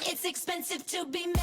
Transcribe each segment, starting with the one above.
It's expensive to be made.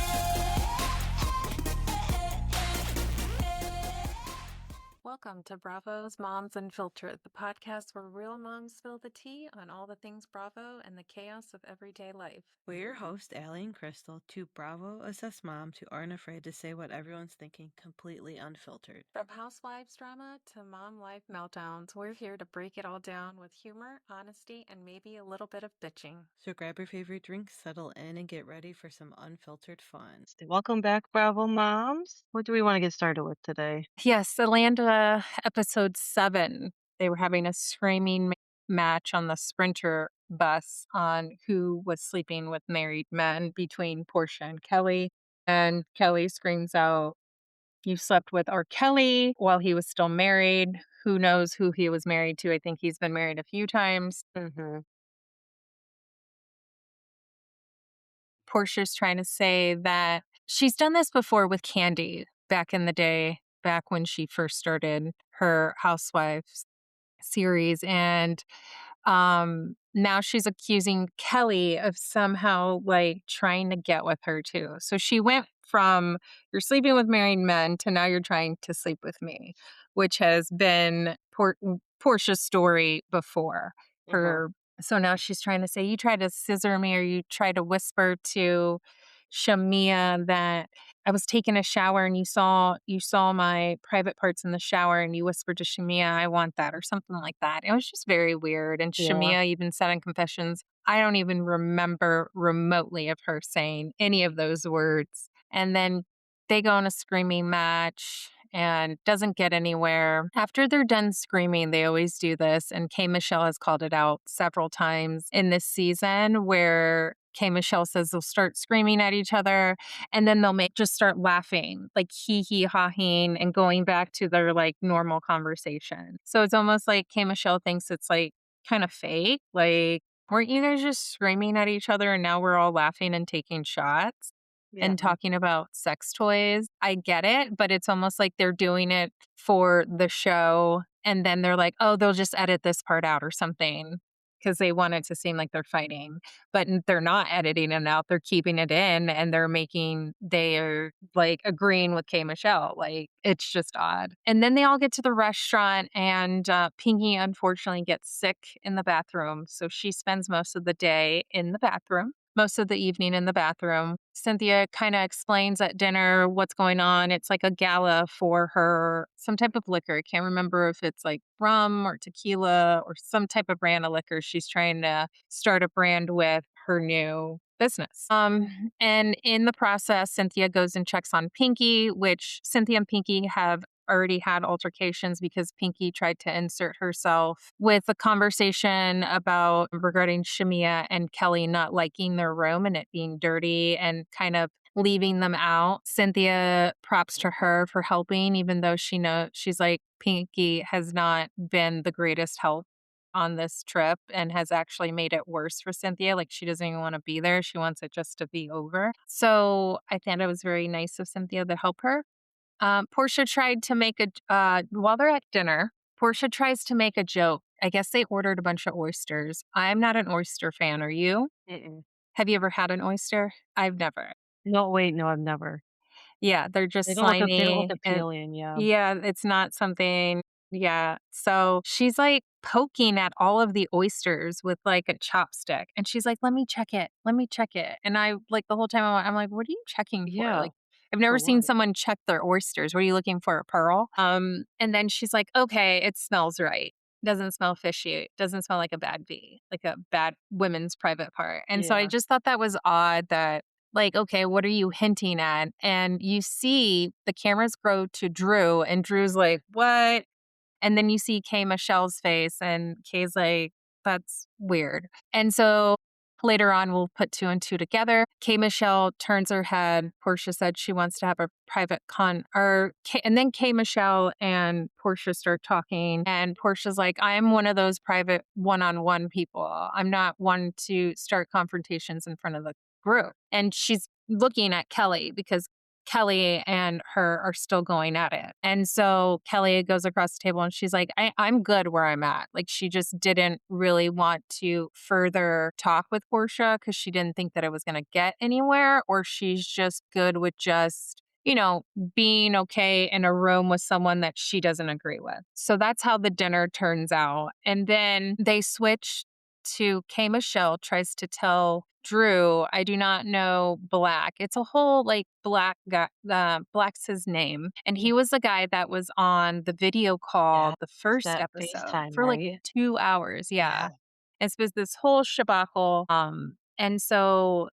Welcome to Bravo's Moms Unfiltered, the podcast where real moms spill the tea on all the things Bravo and the chaos of everyday life. We're your hosts, Allie and Crystal, two Bravo-assessed moms who aren't afraid to say what everyone's thinking completely unfiltered. From housewives drama to mom life meltdowns, we're here to break it all down with humor, honesty, and maybe a little bit of bitching. So grab your favorite drink, settle in, and get ready for some unfiltered fun. Welcome back, Bravo Moms. What do we want to get started with today? Yes, Atlanta episode 7. They were having a screaming match on the Sprinter bus on who was sleeping with married men between Portia and Kelly. And Kelly screams out, "You slept with R. Kelly while he was still married. Who knows who he was married to? I think he's been married a few times." Mm-hmm. Portia's trying to say that she's done this before with Candy back in the day, back when she first started her Housewives series. And now she's accusing Kelly of somehow like trying to get with her too. So she went from you're sleeping with married men to now you're trying to sleep with me, which has been Portia's story before. Her So now she's trying to say you tried to scissor me, or you tried to whisper to Shamia that I was taking a shower and you saw my private parts in the shower and you whispered to Shamia, I want that, or something like that. It was just very weird. And Yeah. Shamia even said in confessions, I don't even remember remotely of her saying any of those words. And then they go on a screaming match and doesn't get anywhere. After they're done screaming, they always do this. And K. Michelle has called it out several times in this season where K. Michelle says they'll start screaming at each other and then they'll just start laughing, like hee ha-hing and going back to their like normal conversation. So it's almost like K. Michelle thinks it's like kind of fake. Like, weren't you guys just screaming at each other and now we're all laughing and taking shots? And talking about sex toys. I get it, but it's almost like they're doing it for the show. And then they're like, oh, they'll just edit this part out or something because they want it to seem like they're fighting. But they're not editing it out. They're keeping it in and they're like agreeing with K. Michelle. Like, it's just odd. And then they all get to the restaurant and Pinky unfortunately gets sick in the bathroom. So she spends most of the day in the bathroom. Most of the evening in the bathroom. Cynthia kind of explains at dinner what's going on. It's like a gala for her, some type of liquor. I can't remember if it's like rum or tequila or some type of brand of liquor. She's trying to start a brand with her new business. And in the process, Cynthia goes and checks on Pinky, which Cynthia and Pinky have already had altercations because Pinky tried to insert herself with a conversation about regarding Shamia and Kelly not liking their room and it being dirty and kind of leaving them out. Cynthia props to her for helping, even though she's like, Pinky has not been the greatest help on this trip and has actually made it worse for Cynthia. Like, she doesn't even want to be there. She wants it just to be over. So I thought it was very nice of Cynthia to help her. Portia tried to make while they're at dinner, Portia tries to make a joke. I guess they ordered a bunch of oysters. I'm not an oyster fan. Are you? Mm-mm. Have you ever had an oyster? I've never. No, I've never. Yeah, they're just They don't look slimy. appealing, yeah. Yeah, it's not something. Yeah. So she's like poking at all of the oysters with like a chopstick. And she's like, let me check it. Let me check it. And I like the whole time I'm like, what are you checking for? Yeah. Like, I've never seen what? someone check their oysters. What are you looking for? A pearl? And then she's like, okay, it smells right. Doesn't smell fishy. Doesn't smell like a bad bee, like a bad women's private part. And so I Yeah. just thought that was odd that, like, okay, what are you hinting at? And you see the cameras grow to Drew and Drew's like, what? And then you see K. Michelle's face and Kay's like, that's weird. And so later on, we'll put 2 and 2 together. K. Michelle turns her head. Portia said she wants to have a private and then K. Michelle and Portia start talking. And Portia's like, I'm one of those private one-on-one people. I'm not one to start confrontations in front of the group. And she's looking at Kelly because Kelly and her are still going at it. And so Kelly goes across the table and she's like, I'm good where I'm at. Like, she just didn't really want to further talk with Portia because she didn't think that it was going to get anywhere, or she's just good with just, being okay in a room with someone that she doesn't agree with. So that's how the dinner turns out. And then they switch to K. Michelle tries to tell Drew, I do not know Black. It's a whole like Black guy, Black's his name. And he was the guy that was on the video call Yeah. the It's first that episode FaceTime, for like right? 2 hours. Yeah. Yeah. It's been this whole shabacle. And so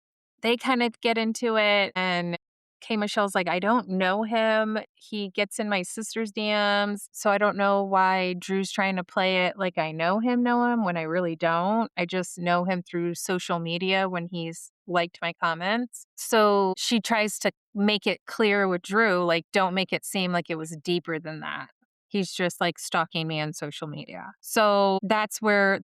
they kind of get into it, and K. Michelle's like, I don't know him. He gets in my sister's DMs. So I don't know why Drew's trying to play it like I know him when I really don't. I just know him through social media when he's liked my comments. So she tries to make it clear with Drew, like, don't make it seem like it was deeper than that. He's just like stalking me on social media. So that's where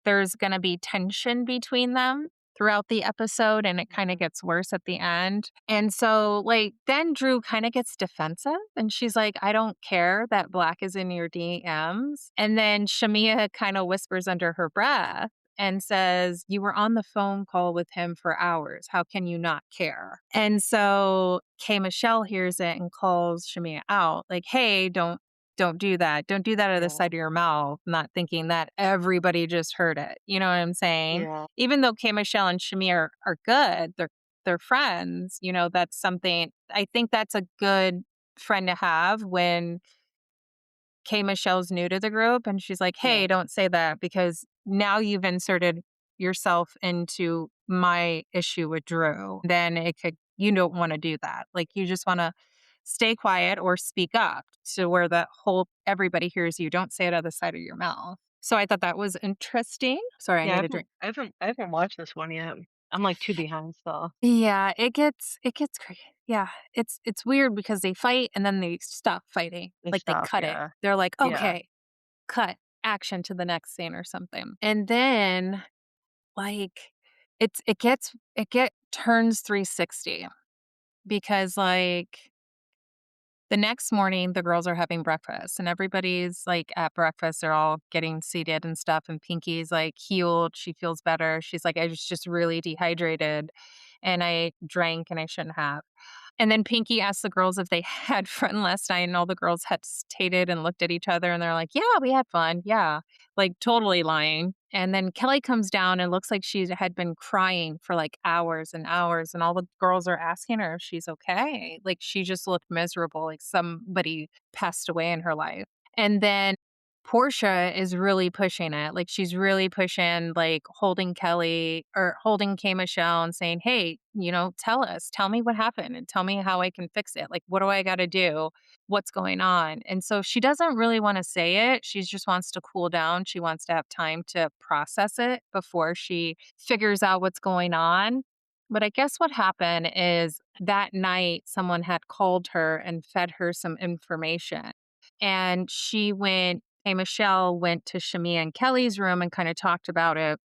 there's going to be tension between them throughout the episode, and it kind of gets worse at the end. And so like then Drew kind of gets defensive and she's like, I don't care that Black is in your DMs. And then Shamia kind of whispers under her breath and says, you were on the phone call with him for hours. How can you not care? And so K. Michelle hears it and calls Shamia out like, hey, don't do that. Don't do that out of the Yeah. side of your mouth, not thinking that everybody just heard it. You know what I'm saying? Yeah. Even though K. Michelle and Shamir are good, they're friends, that's something I think that's a good friend to have when K. Michelle's new to the group and she's like, Yeah. hey, don't say that because now you've inserted yourself into my issue with Drew. Then you don't want to do that. Like, you just want to stay quiet or speak up to where everybody hears you. Don't say it out of the side of your mouth. So I thought that was interesting. Sorry, I Yeah. need a drink. I haven't watched this one yet. I'm like 2 behind still. Yeah, it gets crazy. Yeah, it's weird because they fight and then they stop fighting. They Like, they stop. cut it. Yeah. They're like, Yeah. okay, cut, action to the next scene or something. And then like it turns 360 because like the next morning the girls are having breakfast and everybody's like at breakfast, they're all getting seated and stuff, and Pinky's like healed, she feels better. She's like, I was just really dehydrated and I drank and I shouldn't have. And then Pinky asked the girls if they had fun last night, and all the girls hesitated and looked at each other and they're like, yeah, we had fun. Yeah. Like, totally lying. And then Kelly comes down and looks like she had been crying for like hours and hours. And all the girls are asking her if she's okay. Like, she just looked miserable, like somebody passed away in her life. And then Portia is really pushing it. Like, she's really pushing, like, holding Kelly or holding K. Michelle and saying, hey, tell me what happened and tell me how I can fix it. Like, what do I got to do? What's going on? And so she doesn't really want to say it. She just wants to cool down. She wants to have time to process it before she figures out what's going on. But I guess what happened is that night, someone had called her and fed her some information. And Michelle went to Shamia and Kelly's room and kind of talked about it.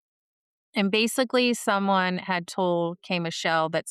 And basically, someone had told K. Michelle that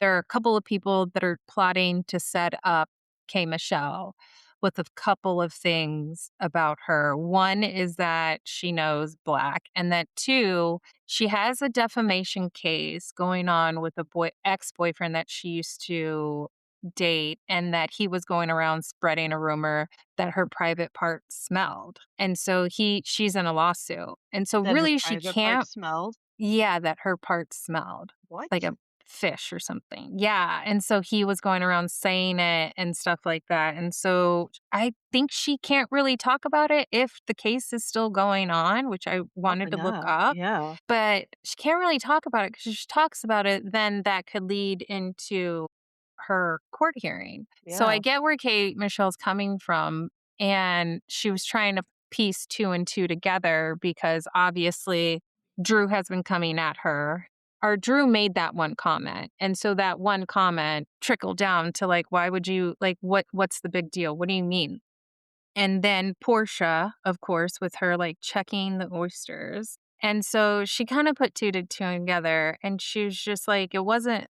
there are a couple of people that are plotting to set up K. Michelle with a couple of things about her. One is that she knows Black, and that two, she has a defamation case going on with a ex-boyfriend that she used to date, and that he was going around spreading a rumor that her private part smelled. And so she's in a lawsuit. And so That her really she private part can't, smelled. yeah, that her part smelled What? like a fish or something. Yeah. And so he was going around saying it and stuff like that. And so I think she can't really talk about it if the case is still going on, which I wanted Probably to look not. up. Yeah. But she can't really talk about it because if she talks about it, then that could lead into her court hearing. So I Yeah. get where Kate Michelle's coming from. And she was trying to piece two and two together because obviously Drew has been coming at her. Or Drew made that one comment. And so that one comment trickled down to like, why would you like what's the big deal? What do you mean? And then Portia, of course, with her like checking the oysters. And so she kind of put two to two together and she was just like, it wasn't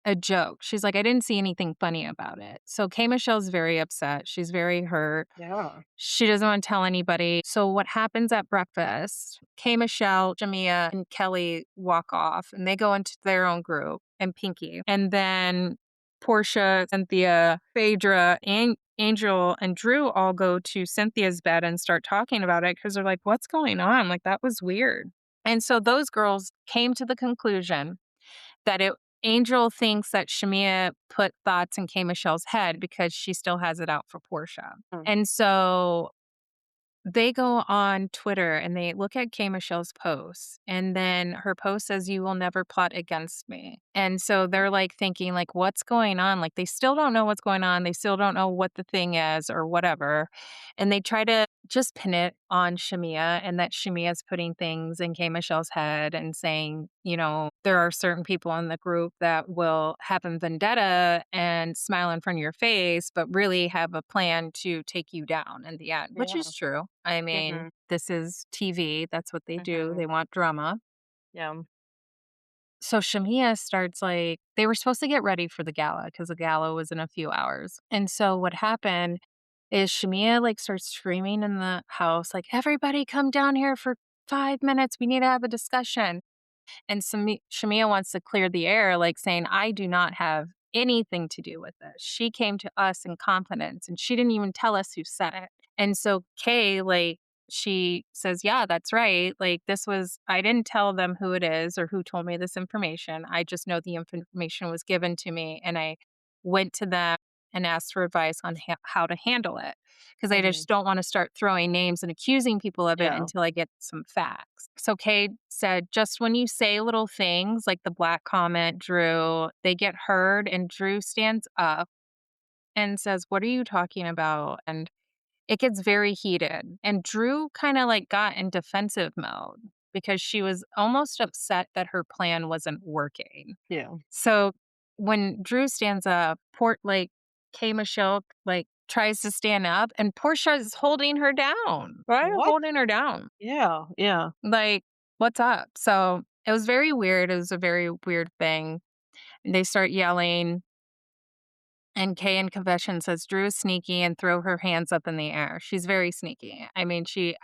a joke. She's like, I didn't see anything funny about it. So K Michelle's very upset. She's very hurt. Yeah. She doesn't want to tell anybody. So what happens at breakfast? K Michelle, Jamia, and Kelly walk off and they go into their own group and Pinky. And then Portia, Cynthia, Phaedra, and Angel and Drew all go to Cynthia's bed and start talking about it because they're like, what's going on? Like, that was weird. And so those girls came to the conclusion that Angel thinks that Shamia put thoughts in K Michelle's head because she still has it out for Portia. Hmm. And so they go on Twitter and they look at K Michelle's post, and then her post says, "You will never plot against me." And so they're like thinking, like, what's going on? Like, they still don't know what's going on. They still don't know what the thing is or whatever. And they try to just pin it on Shamia and that Shamia's putting things in K Michelle's head and saying, there are certain people in the group that will have a vendetta and smile in front of your face, but really have a plan to take you down in the end, which Yeah. is true. I mean, this is TV. That's what they do. They want drama. Yeah. So Shamia starts like, they were supposed to get ready for the gala because the gala was in a few hours. And so what happened is Shamia like starts screaming in the house, like, everybody come down here for 5 minutes. We need to have a discussion. And Shamia wants to clear the air, like saying, I do not have anything to do with this. She came to us in confidence and she didn't even tell us who said it. And so Kay, like, she says, yeah, that's right. Like, I didn't tell them who it is or who told me this information. I just know the information was given to me and I went to them and asked for advice on how to handle it because I just don't want to start throwing names and accusing people of it Yeah. until I get some facts. So Kay said, just when you say little things like the black comment, Drew, they get heard. And Drew stands up and says, what are you talking about? And it gets very heated. And Drew kind of like got in defensive mode because she was almost upset that her plan wasn't working. Yeah. So when Drew stands up, K Michelle like tries to stand up and Portia is holding her down. Right? What? Holding her down. Yeah. Yeah. Like, what's up? So it was very weird. It was a very weird thing. They start yelling. And Kay in confession says Drew is sneaky and throw her hands up in the air. She's very sneaky. I mean, she's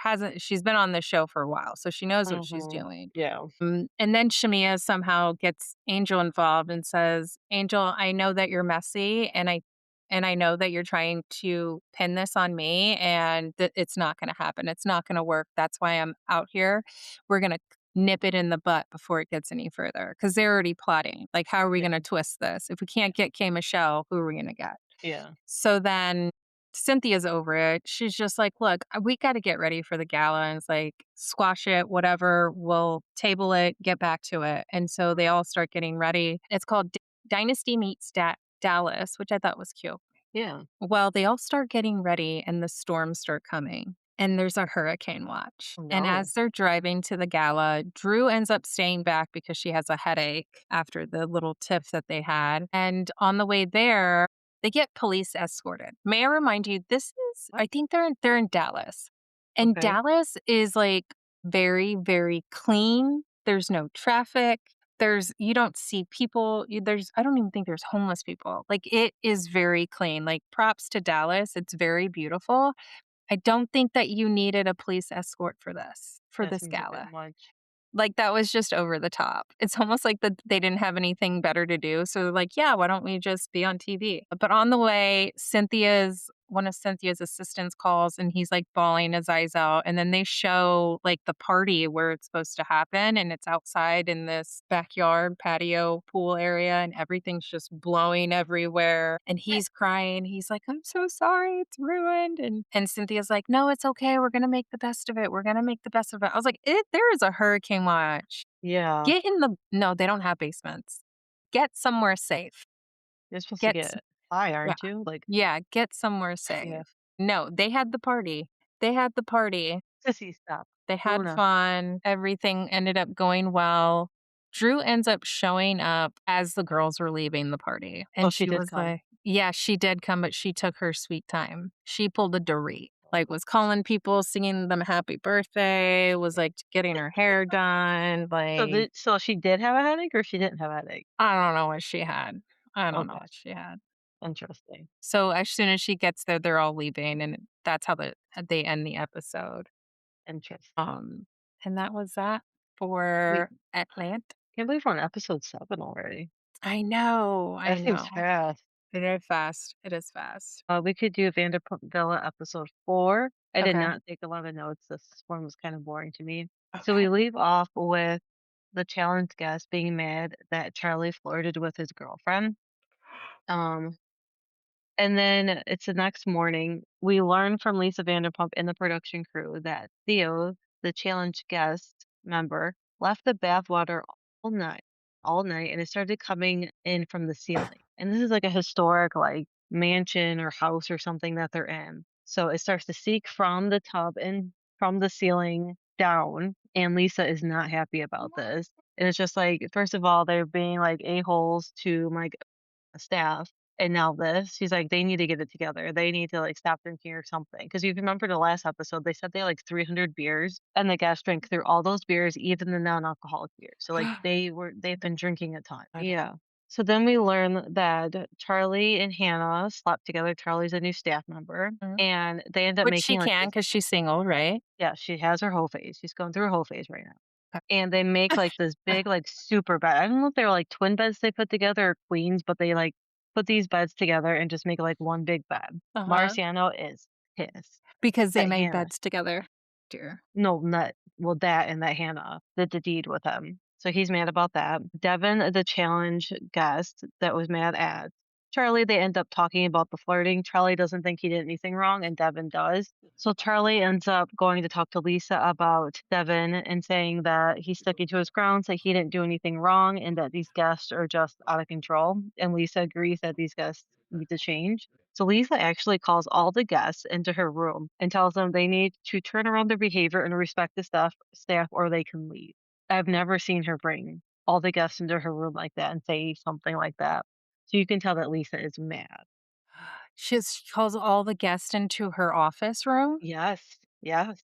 been on this show for a while, so she knows what she's doing. Yeah. And then Shamia somehow gets Angel involved and says, Angel, I know that you're messy and I know that you're trying to pin this on me and that it's not going to happen. It's not going to work. That's why I'm out here. We're going to nip it in the butt before it gets any further because they're already plotting. Like, how are we going to twist this? If we can't get K Michelle, who are we going to get? Yeah. So then Cynthia's over it. She's just like, look, we got to get ready for the gala. And it's like, squash it, whatever. We'll table it, get back to it. And so they all start getting ready. It's called Dynasty Meets Dallas, which I thought was cute. Yeah. Well, they all start getting ready and the storms start coming. And there's a hurricane watch. And No. as they're driving to the gala, Drew ends up staying back because she has a headache after the little tiff that they had. And on the way there, they get police escorted. May I remind you, I think they're in Dallas. And Okay. Dallas is like very, very clean. There's no traffic. You don't see people. I don't even think there's homeless people. Like, it is very clean. Like, props to Dallas. It's very beautiful. I don't think that you needed a police escort for That this seems a gala. bit much. Like, that was just over the top. It's almost like they didn't have anything better to do. So they're like, yeah, why don't we just be on TV? But on the way, one of Cynthia's assistants calls and he's like bawling his eyes out. And then they show like the party where it's supposed to happen. And it's outside in this backyard patio pool area and everything's just blowing everywhere. And he's crying. He's like, I'm so sorry. It's ruined. And Cynthia's like, no, it's okay. We're going to make the best of it. We're going to make the best of it. I was like, there is a hurricane watch. Yeah. No, they don't have basements. Get somewhere safe. You're supposed to Get get high, Yeah. aren't you? Like, Yeah, get somewhere safe. yeah. No, they had the party. They had the party. Sissy, stop. They had Luna. fun. Everything ended up going well. Drew ends up showing up as the girls were leaving the party. And Oh, she did was come. like, yeah, she did come, but she took her sweet time. She pulled a Dorit. like was calling people, singing them happy birthday, was like getting her hair done. Like, So she did have a headache or she didn't have a headache? I don't know what she had. I don't know Okay, what she had. interesting. So as soon as she gets there, they're all leaving, and that's how they end the episode. Interesting. Um, and that was that We for Atlanta. can't believe we're on episode 7 already. I know, I That seems know. fast. It is fast. It is fast. We could do Vanderpump Villa episode 4. I did Okay. not take a lot of notes. This one was kind of boring to me. So Okay. we leave off with the challenge guest being mad that Charlie flirted with his girlfriend. Um, and then it's the next morning. We learn from Lisa Vanderpump and the production crew that Theo, the challenge guest member, left the bathwater all night, all night, and it started coming in from the ceiling. And this is like a historic, like mansion or house or something that they're in. So it starts to seek from the tub and from the ceiling down. And Lisa is not happy about this. And it's just like, first of all, they're being like a-holes to my staff. And now this, she's like, they need to get it together. They need to like stop drinking or something. Because you remember the last episode, they said they had like 300 beers, and the guests drank through all those beers, even the non-alcoholic beers. So like they've been drinking a ton. Okay. Yeah. So then we learn that Charlie and Hannah slept together. Charlie's a new staff member, Mhm. and they end up Which she making like can this. because she's single, right? Yeah, she has her whole phase. She's going through her whole phase right now. Okay. And they make like this big, like super bed. I don't know if they were like twin beds they put together or queens, but they like put these beds together and just make like one big bed. Uh-huh. Marciano is pissed Because they that made Hannah, beds together. Dear. no, not well, that and that Hannah did the deed with him. So he's mad about that. Devin, the challenge guest that was mad at Charlie, they end up talking about the flirting. Charlie doesn't think he did anything wrong, and Devin does. So Charlie ends up going to talk to Lisa about Devin and saying that he's sticking to his grounds, that he didn't do anything wrong, and that these guests are just out of control. And Lisa agrees that these guests need to change. So Lisa actually calls all the guests into her room and tells them they need to turn around their behavior and respect the staff or they can leave. I've never seen her bring all the guests into her room like that and say something like that. So you can tell that Lisa is mad. She calls all the guests into her office room? Yes. Yes.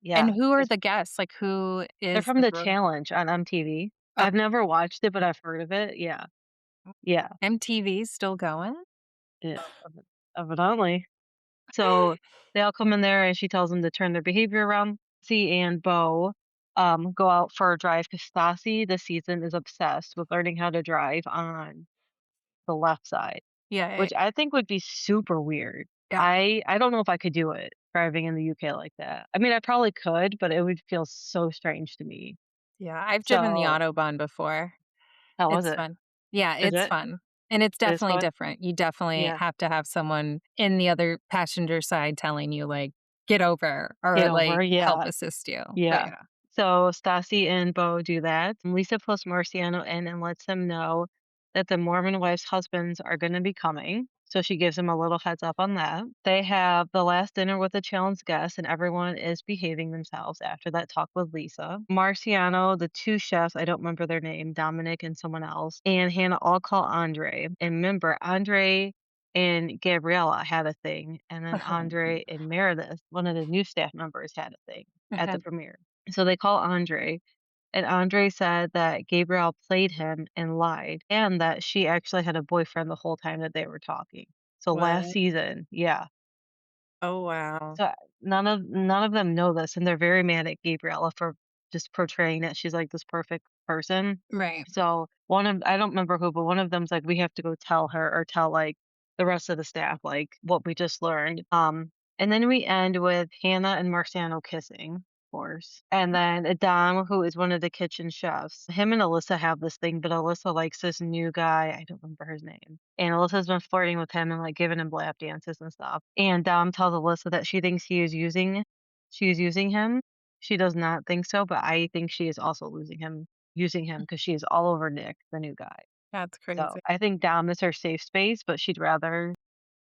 And Yeah. who are the guests? Like, who They're is from the the group? challenge on MTV. Oh, I've never watched it, but I've heard of it. Yeah. Yeah. MTV's still going? Yeah. Evidently. So they all come in there and she tells them to turn their behavior around. Stassi and Bo go out for a drive because Stassi this season is obsessed with learning how to drive on the left side, Yeah, which I think would be super weird. yeah. I don't know if I could do it driving in the UK like that. I mean, I probably could, but it would feel so strange to me. Yeah, I've driven the So Autobahn before. how was It's it? fun. Yeah, Is it's it? fun. And it's It is definitely fun. different. You definitely Yeah. have to have someone in the other passenger side telling you, like, "Get over," Get or, over. like, help Yeah. assist you. But Yeah. yeah. So Stassi and Bo do that. Lisa pulls Marciano in and lets him know that the Mormon wives' husbands are going to be coming. So she gives him a little heads up on that. They have the last dinner with the challenge guests, and everyone is behaving themselves after that talk with Lisa. Marciano, the two chefs, I don't remember their name, Dominic and someone else, and Hannah all call Andre. And remember, Andre and Gabriella had a thing, and then Andre and Meredith, one of the new staff members, had a thing at Okay. the premiere. So they call Andre, and Andre said that Gabrielle played him and lied, and that she actually had a boyfriend the whole time that they were talking. So last What? season, yeah. Oh, wow. So none of them know this, and they're very mad at Gabriella for just portraying that she's like this perfect person. Right. So one of I don't remember who, but one of them's like, we have to go tell her or tell like the rest of the staff like what we just learned. And then we end with Hannah and Marciano kissing, of course. And then Adam, who is one of the kitchen chefs, him and Alyssa have this thing, but Alyssa likes this new guy. I don't remember his name. And Alyssa's been flirting with him and like giving him lap dances and stuff. And Dom tells Alyssa that she thinks she's using him. She does not think so, but I think she is also using him because she is all over Nick, the new guy. That's So crazy. I think Dom is her safe space, but she'd rather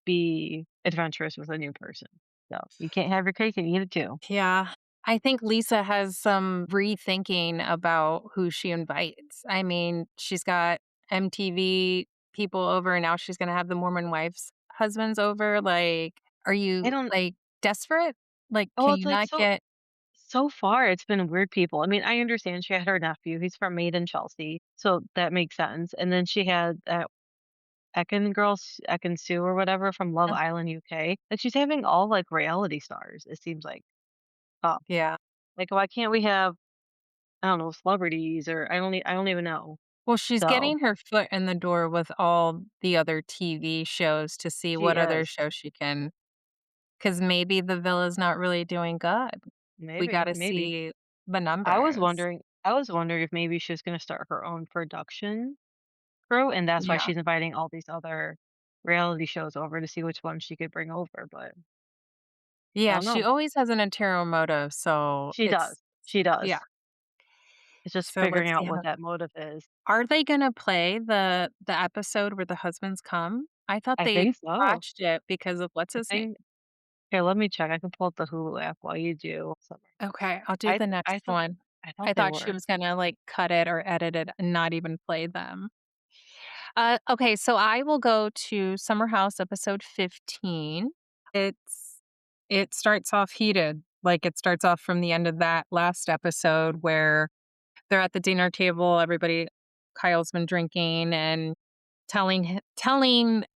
be adventurous with a new person. So you can't have your cake and eat it too. Yeah. I think Lisa has some rethinking about who she invites. I mean, she's got MTV people over, and now she's gonna have the Mormon wives' husbands over. Like, Are I you, don't like, desperate? Like, oh, can it's you like not so get so far it's been weird people. I mean, I understand she had her nephew, he's from Maiden, Chelsea, so that makes sense. And then she had that Ekin Sue or whatever from Love Island UK. Like she's having all like reality stars, it seems like. Up. Yeah. Like why can't we have, I don't know, celebrities or I don't even know. Well, she's So getting her foot in the door with all the other TV shows to see she what other is. shows she can. Because maybe the villa's not really doing good. We Maybe, gotta maybe. see the numbers. I was wondering if maybe she was gonna start her own production crew, and that's why Yeah. she's inviting all these other reality shows over to see which one she could bring over, but I Yeah, don't she know. always has an ulterior motive, so She does. She yeah. does. It's just So figuring let's see out how what that motive is. are they gonna play the episode where the husbands come? I thought I they think so. scratched it because of what's I his name? think here, let me check. I can pull up the Hulu app while you do. Okay, I'll do the next one. I thought I they thought she were. was gonna, like, cut it or edit it and not even play them. Okay, so I will go to Summer House episode 15. It starts off heated. Like, it starts off from the end of that last episode where they're at the dinner table, Kyle's been drinking and telling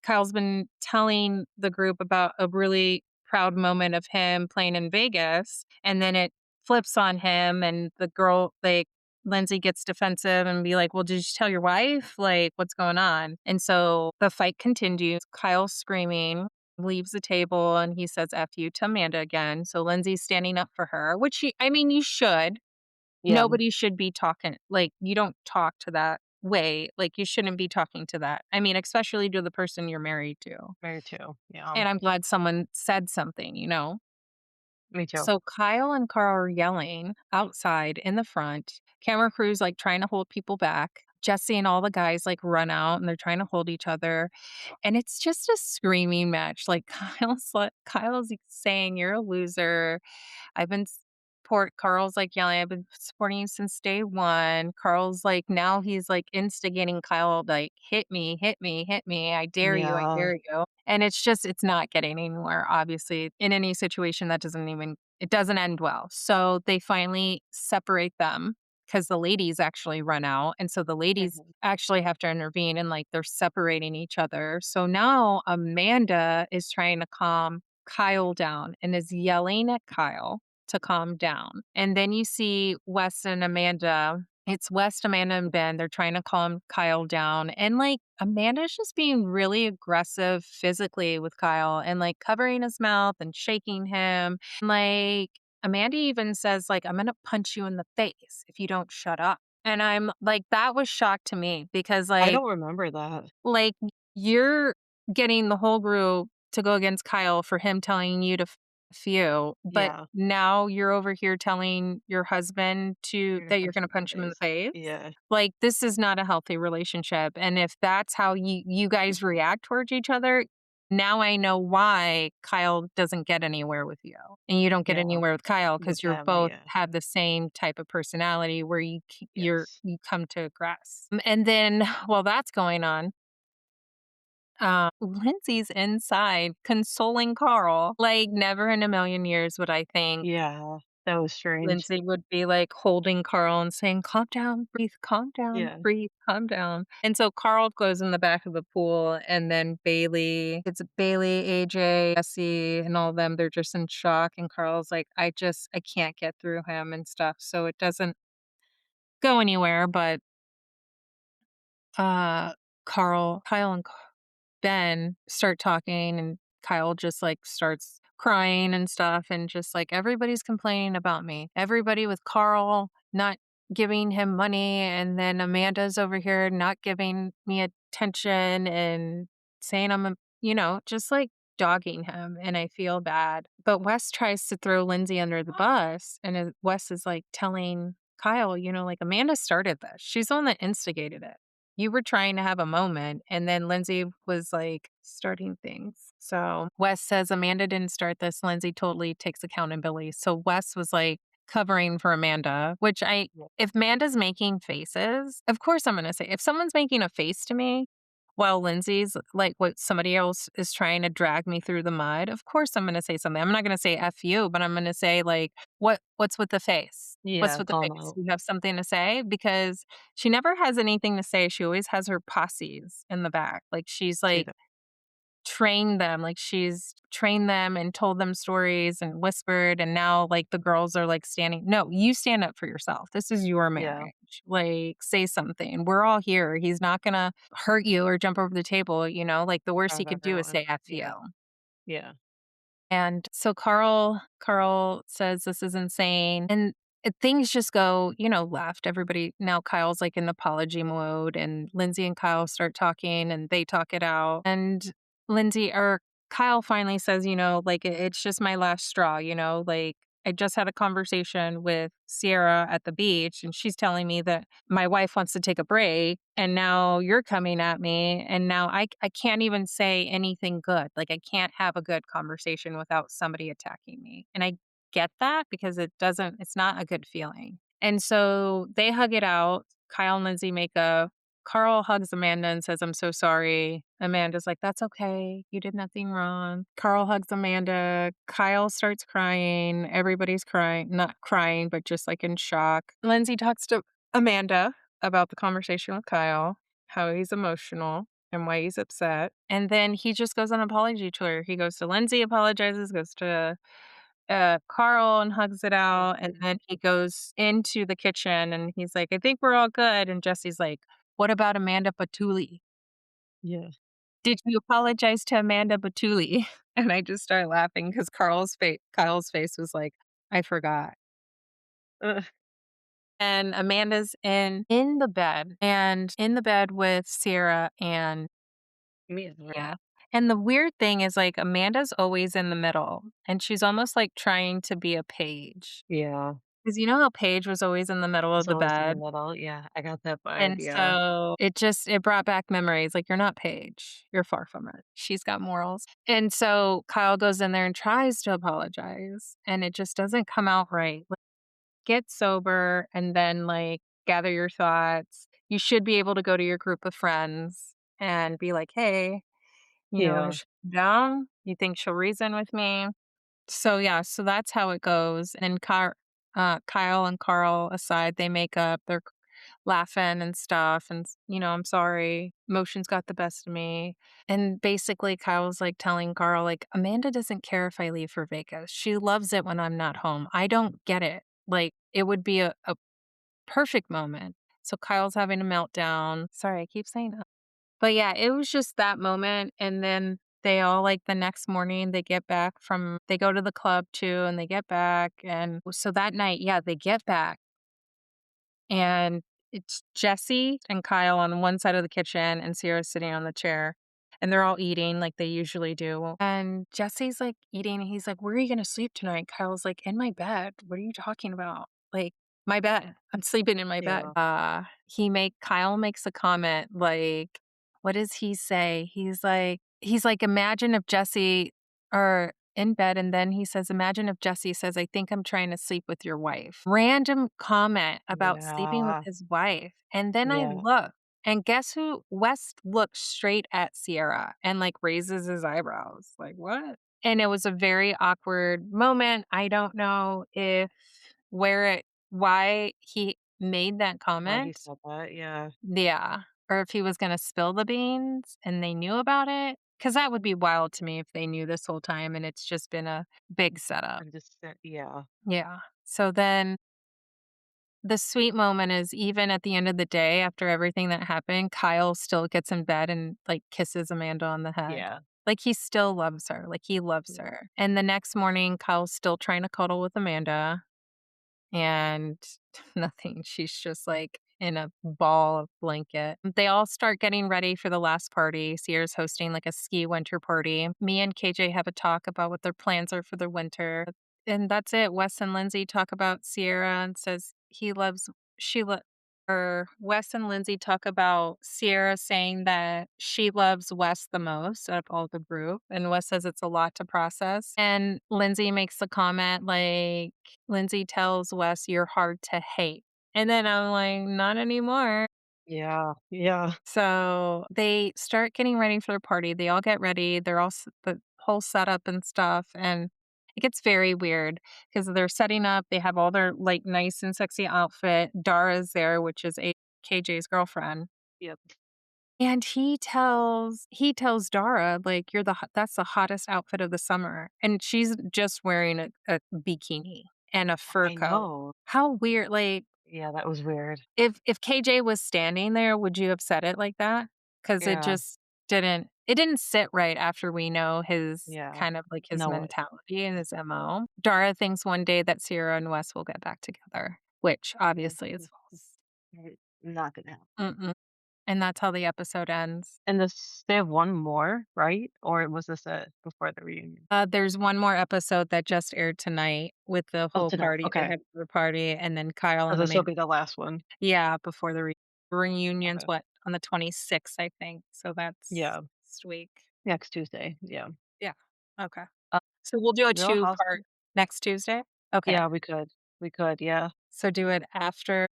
Kyle's been telling the group about a really proud moment of him playing in Vegas, and then it flips on him and the girl, like, Lindsay gets defensive and be like, "Well, did you tell your wife? Like, what's going on?" And so the fight continues. Kyle screaming, leaves the table, and he says "F you" to Amanda again. So Lindsay's standing up for her, which I mean, you should. Yeah, Nobody should be talking like, you don't talk to that way, like, you shouldn't be talking to that. I mean, especially to the person you're married to. me too. Yeah, And I'm glad someone said something, you know? me too. So Kyle and Carl are yelling outside in the front. Camera crew's, like, trying to hold people back. Jesse and all the guys, like, run out, and they're trying to hold each other, and it's just a screaming match. Like, Kyle's saying, "You're a loser." I've been support Carl's like yelling, "I've been supporting you since day one." Carl's like now he's like instigating Kyle like, "Hit me, hit me, hit me. I dare you, I Yeah, dare you." And it's not getting anywhere, obviously. In any situation that it doesn't end well. So they finally separate them because the ladies actually run out. And so the ladies mhm, actually have to intervene and like they're separating each other. So now Amanda is trying to calm Kyle down and is yelling at Kyle to calm down. And then you see Wes and Amanda. It's Wes, Amanda, and Ben. They're trying to calm Kyle down. And like Amanda's just being really aggressive physically with Kyle and like covering his mouth and shaking him. Like Amanda even says, like, I'm gonna punch you in the face if you don't shut up. And I'm like, that was shock to me because I don't remember that. like, you're getting the whole group to go against Kyle for him telling you to F you, but Yeah, now you're over here telling your husband you're gonna that you're punch gonna me in punch the him in the face. face? Yeah, Like, this is not a healthy relationship, and if that's how you guys react towards each other, now I know why Kyle doesn't get anywhere with you, and you don't get yeah, anywhere with Kyle with because 'cause you're him, both yeah, have the same type of personality where yes. you come to grasp. And then while that's going on, Lindsay's inside consoling Carl. Like, never in a million years would I think Yeah, that was strange. Lindsay would be, like, holding Carl and saying, "Calm down, Yeah, breathe, calm down." And so Carl goes in the back of the pool, and then Bailey, AJ, Jesse, and all of them, they're just in shock, and Carl's like, I can't get through him and stuff." So it doesn't go anywhere, but, uh, Kyle and Ben start talking and Kyle just like starts crying and stuff and just like everybody's complaining about me. Everybody with Carl not giving him money and then Amanda's over here not giving me attention and saying just like dogging him and I feel bad. But Wes tries to throw Lindsay under the bus and Wes is like telling Kyle, like Amanda started this. She's the one that instigated it. You were trying to have a moment, and then Lindsay was, like, starting things. So, Wes says Amanda didn't start this, Lindsay totally takes accountability. So, Wes was, like, covering for Amanda, yeah, if Amanda's making faces, of course I'm gonna say if someone's making a face to me, while Lindsay's like, what somebody else is trying to drag me through the mud, of course I'm gonna say something. I'm not gonna say F you, but I'm gonna say, like, what's with the face? What's Yeah, with the call 'em face? out. You have something to say? Because she never has anything to say. She always has her posses in the back. Like, she's, See like, that. trained them, like, she's trained them and told them stories and whispered, and now, like, the girls are, like, standing, "No, you stand up for yourself. This is your Yeah. marriage. Like, say something. We're all here. He's not gonna hurt you or jump over the table," like, the worst he Of could do is everyone. say "F you." Yeah. Yeah. And so Carl says, "This is insane." And things just go, left. Everybody now Kyle's like in apology mode, and Lindsay and Kyle start talking and they talk it out. And Lindsay or Kyle finally says, like it's just my last straw, like I just had a conversation with Sierra at the beach and she's telling me that my wife wants to take a break and now you're coming at me and now I can't even say anything good. Like I can't have a good conversation without somebody attacking me. And I get that because it's not a good feeling. And so they hug it out. Kyle and Lindsay make up. Carl hugs Amanda and says, "I'm so sorry." Amanda's like, "That's okay. You did nothing wrong." Carl hugs Amanda. Kyle starts crying. Everybody's crying, not crying, but just like in shock. Lindsay talks to Amanda about the conversation with Kyle, how he's emotional and why he's upset. And then he just goes on an apology tour. He goes to Lindsay, apologizes, goes to Carl and hugs it Oh, out, and then he goes into the kitchen and he's like, "I think we're all good." And Jesse's like, "What about Amanda Batuli? yeah. Did you apologize to Amanda Batuli?" And I just started laughing because Kyle's face was like, "I forgot." Ugh, And Amanda's in the bed and in the bed with Sierra and me either. yeah. And the weird thing is like Amanda's always in the middle and she's almost like trying to be a Paige. Yeah. 'Cause you know how Paige was always in the middle of It's the always in the bed? middle. Yeah, I got that vibe. And Yeah. so it brought back memories, like, "You're not Paige. You're far from it. She's got morals." And so Kyle goes in there and tries to apologize, and it just doesn't come out right. Like, get sober and then, like, gather your thoughts. You should be able to go to your group of friends and be like, "Hey, Yeah. is she down? You think she'll reason with me?" So, yeah, so that's how it goes, and Kyle and Carl aside, they make up, they're laughing and stuff, and "I'm sorry, emotions got the best of me," and basically, Kyle's, like, telling Carl, like, "Amanda doesn't care if I leave for Vegas. She loves it when I'm not home. I don't get it. Like, it would be a perfect moment." So Kyle's having a meltdown. Sorry, I keep saying but yeah, it was just that moment, and then they all like, the next morning, they go to the club too, and they get back, and so that night, yeah, they get back, and it's Jesse and Kyle on one side of the kitchen, and Sierra's sitting on the chair, and they're all eating like they usually do, and Jesse's, like, eating, and he's like, "Where are you gonna sleep tonight?" Kyle's like, "In my bed. What are you talking about?" Like, "My bed. I'm sleeping in my bed." Yeah. Kyle makes a comment, like, what does he say? He's like, "Imagine if Jesse" or in bed, and then he says, "Imagine if Jesse says, 'I think I'm trying to sleep with your wife.'" Random comment about sleeping with Yeah. his wife, and then I Yeah. look, and guess who? Wes looks straight at Sierra and, like, raises his eyebrows, like, "What?" And it was a very awkward moment. I don't know if where it why he made that Why he comment. said that. Yeah. Yeah, or if he was gonna spill the beans and they knew about it, because that would be wild to me if they knew this whole time and it's just been a big setup. I'm just yeah. Yeah. So then the sweet moment is even at the end of the day, after everything that happened, Kyle still gets in bed and, like, kisses Amanda on the head. Yeah. Like, he still loves her, like, he loves Yeah. her. And the next morning, Kyle's still trying to cuddle with Amanda. And nothing. She's just like in a ball of blanket. They all start getting ready for the last party. Sierra's hosting like a ski winter party. Me and KJ have a talk about what their plans are for the winter. And that's it. Wes and Lindsay talk about Sierra and says he loves she lo- or Wes and Lindsay talk about Sierra saying that she loves Wes the most out of all the group. And Wes says it's a lot to process. And Lindsay makes the comment like Lindsay tells Wes, "You're hard to hate." And then I'm like, "Not anymore." Yeah. Yeah. So they start getting ready for their party. They all get ready. They're all the whole setup and stuff. And it gets very weird because they're setting up. They have all their like nice and sexy outfit. Dara's there, which is KJ's girlfriend. Yep. And he tells Dara, like, "You're that's the hottest outfit of the summer." And she's just wearing a bikini and a fur I coat. know. How weird, like, Yeah, that was weird. if KJ was standing there, would you have said it like that? Because it Yeah. just didn't sit right after we know his Yeah. kind of like his No, mentality and his MO. Dara thinks one day that Sierra and Wes will get back together, which it's obviously is false. not gonna happen. Mm-mm. And that's how the episode ends. And this they have one more, right? Or was this it before the reunion? There's one more episode that just aired tonight with the Oh, whole tonight. party. They Okay. had their party, and then Kyle So and the this main. will be the last one. Yeah, before the reunion's Okay. what, on the 26th, I think. So that's Yeah. next week. Next Tuesday. Yeah. Yeah. Okay. Uh, So we'll do a Real House. two-part next Tuesday? Okay. Yeah, we could. We could. Yeah. So do it after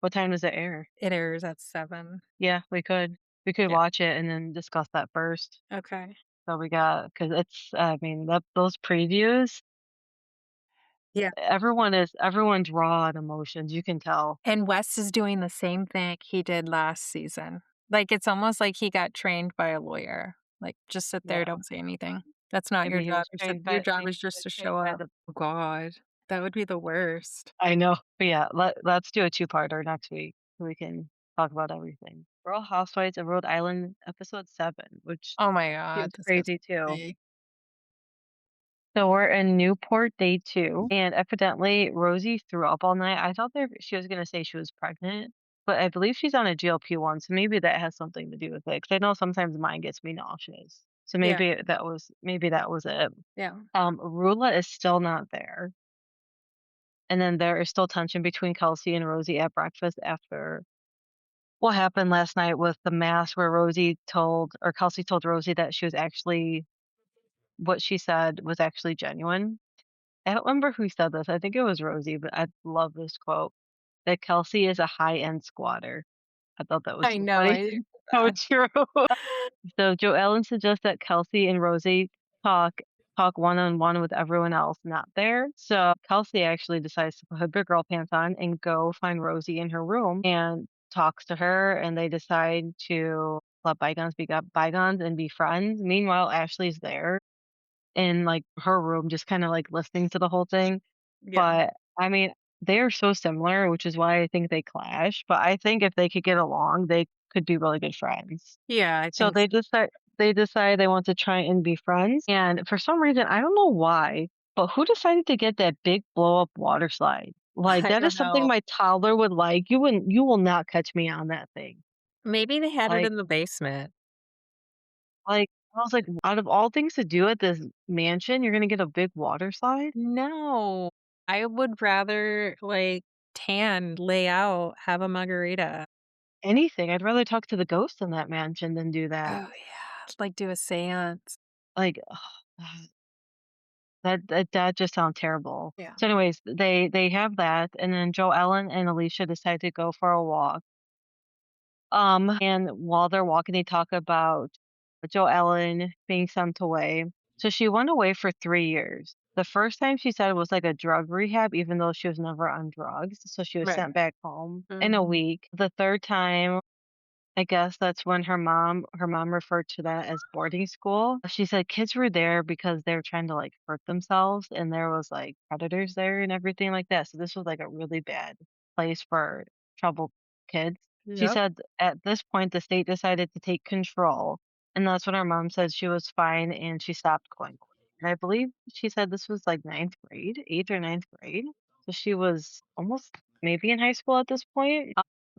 What time does it air? it airs at 7. Yeah, we could. We could Yeah. watch it and then discuss that first. Okay. So we got because it's. I mean, those previews. Yeah. Everyone's raw on emotions. You can tell. And Wes is doing the same thing he did last season. Like, it's almost like he got trained by a lawyer. Like, just sit there, Yeah. don't say anything. That's not your Maybe he job. was Your job is just to show trained by up. the. Oh god. That would be the worst. I know. But yeah, let's do a two-parter next week so we can talk about everything. Real Housewives of Rhode Island, episode 7, which Oh my god, seems this is crazy too. crazy. So we're in Newport day 2, and evidently Rosie threw up all night. I thought she was gonna say she was pregnant, but I believe she's on a GLP-1, so maybe that has something to do with it. Because I know sometimes mine gets me nauseous. So Yeah, maybe that was it. yeah. Rula is still not there. And then there is still tension between Kelsey and Rosie at breakfast after what happened last night with the mask where Kelsey told Rosie that she was actually what she said was actually genuine. I don't remember who said this. I think it was Rosie, but I love this quote that Kelsey is a high-end squatter. I thought that was I so know, funny. I think So that. true. So Joe Ellen suggests that Kelsey and Rosie talk talk one on one with everyone else not there. So Kelsey actually decides to put her big girl pants on and go find Rosie in her room and talks to her, and they decide to let bygones be bygones and be friends. Meanwhile, Ashley's there in like her room, just kind of like listening to the whole thing. Yeah. But I mean, they are so similar, which is why I think they clash. But I think if they could get along, they could be really good friends. Yeah, I So think so. they decide they want to try and be friends. And for some reason, I don't know why, but who decided to get that big blow up water slide? Like I that is don't something know. my toddler would like. You will not catch me on that thing. Maybe they had it Like in the basement. like I was like, out of all things to do at this mansion, you're gonna get a big water slide? No. I would rather, like, lay out, have a margarita. Anything. I'd rather talk to the ghost in that mansion than do Oh, that. yeah. Like, do a seance. Like that just sounds terrible. Yeah. So anyways, they have that, and then Joe Ellen and Alicia decide to go for a walk. And while they're walking, they talk about Joe Ellen being sent away. So she went away for 3 years. The first time she said it was like a drug rehab, even though she was never on drugs. So she was Right. sent back home in a Mhm. week. The third time I guess that's when her mom referred to that as boarding school. She said kids were there because they were trying to, like, hurt themselves, and there was, like, predators there and everything like that, so this was, like, a really bad place for troubled kids. She Yep. said at this point, the state decided to take control, and that's when her mom said she was fine and she stopped going. And I believe she said this was, like, ninth grade, 8th or ninth grade, so she was almost maybe in high school at this point.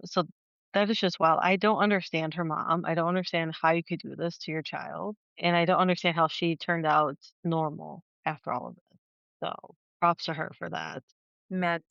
So that is just wild. I don't understand her mom. I don't understand how you could do this to your child, and I don't understand how she turned out normal after all of this. So, props to her for that. Meds.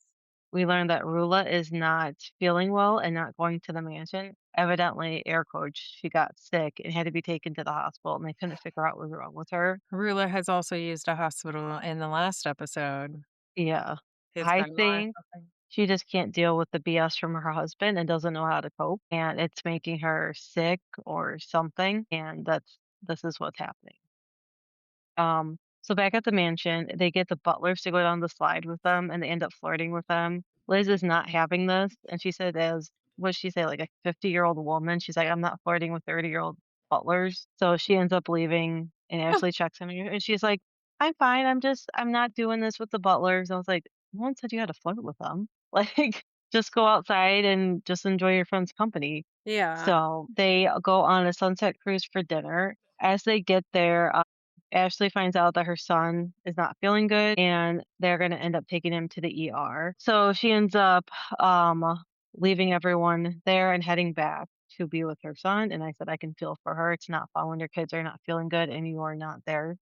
We learned that Rula is not feeling well and not going to the mansion. Evidently, air quotes, she got sick and had to be taken to the hospital, and they couldn't figure out what was wrong with her. Rula has also used a hospital in the last episode. Yeah. His I grandma or think something. She just can't deal with the BS from her husband and doesn't know how to cope, and it's making her sick or something, and this is what's happening. So back at the mansion, they get the butlers to go down the slide with them, and they end up flirting with them. Liz is not having this, and she said, as what she say, like a 50-year-old woman, she's like, I'm not flirting with 30-year-old butlers. So she ends up leaving, and Ashley checks him, and she's like, I'm fine. I'm not doing this with the butlers. I was like, no one said you had to flirt with them. Like, just go outside and just enjoy your friend's company. Yeah. So they go on a sunset cruise for dinner. As they get there, Ashley finds out that her son is not feeling good and they're going to end up taking him to the ER. So she ends up leaving everyone there and heading back to be with her son. And I said, I can feel for her. It's not fun when your kids are not feeling good and you are not there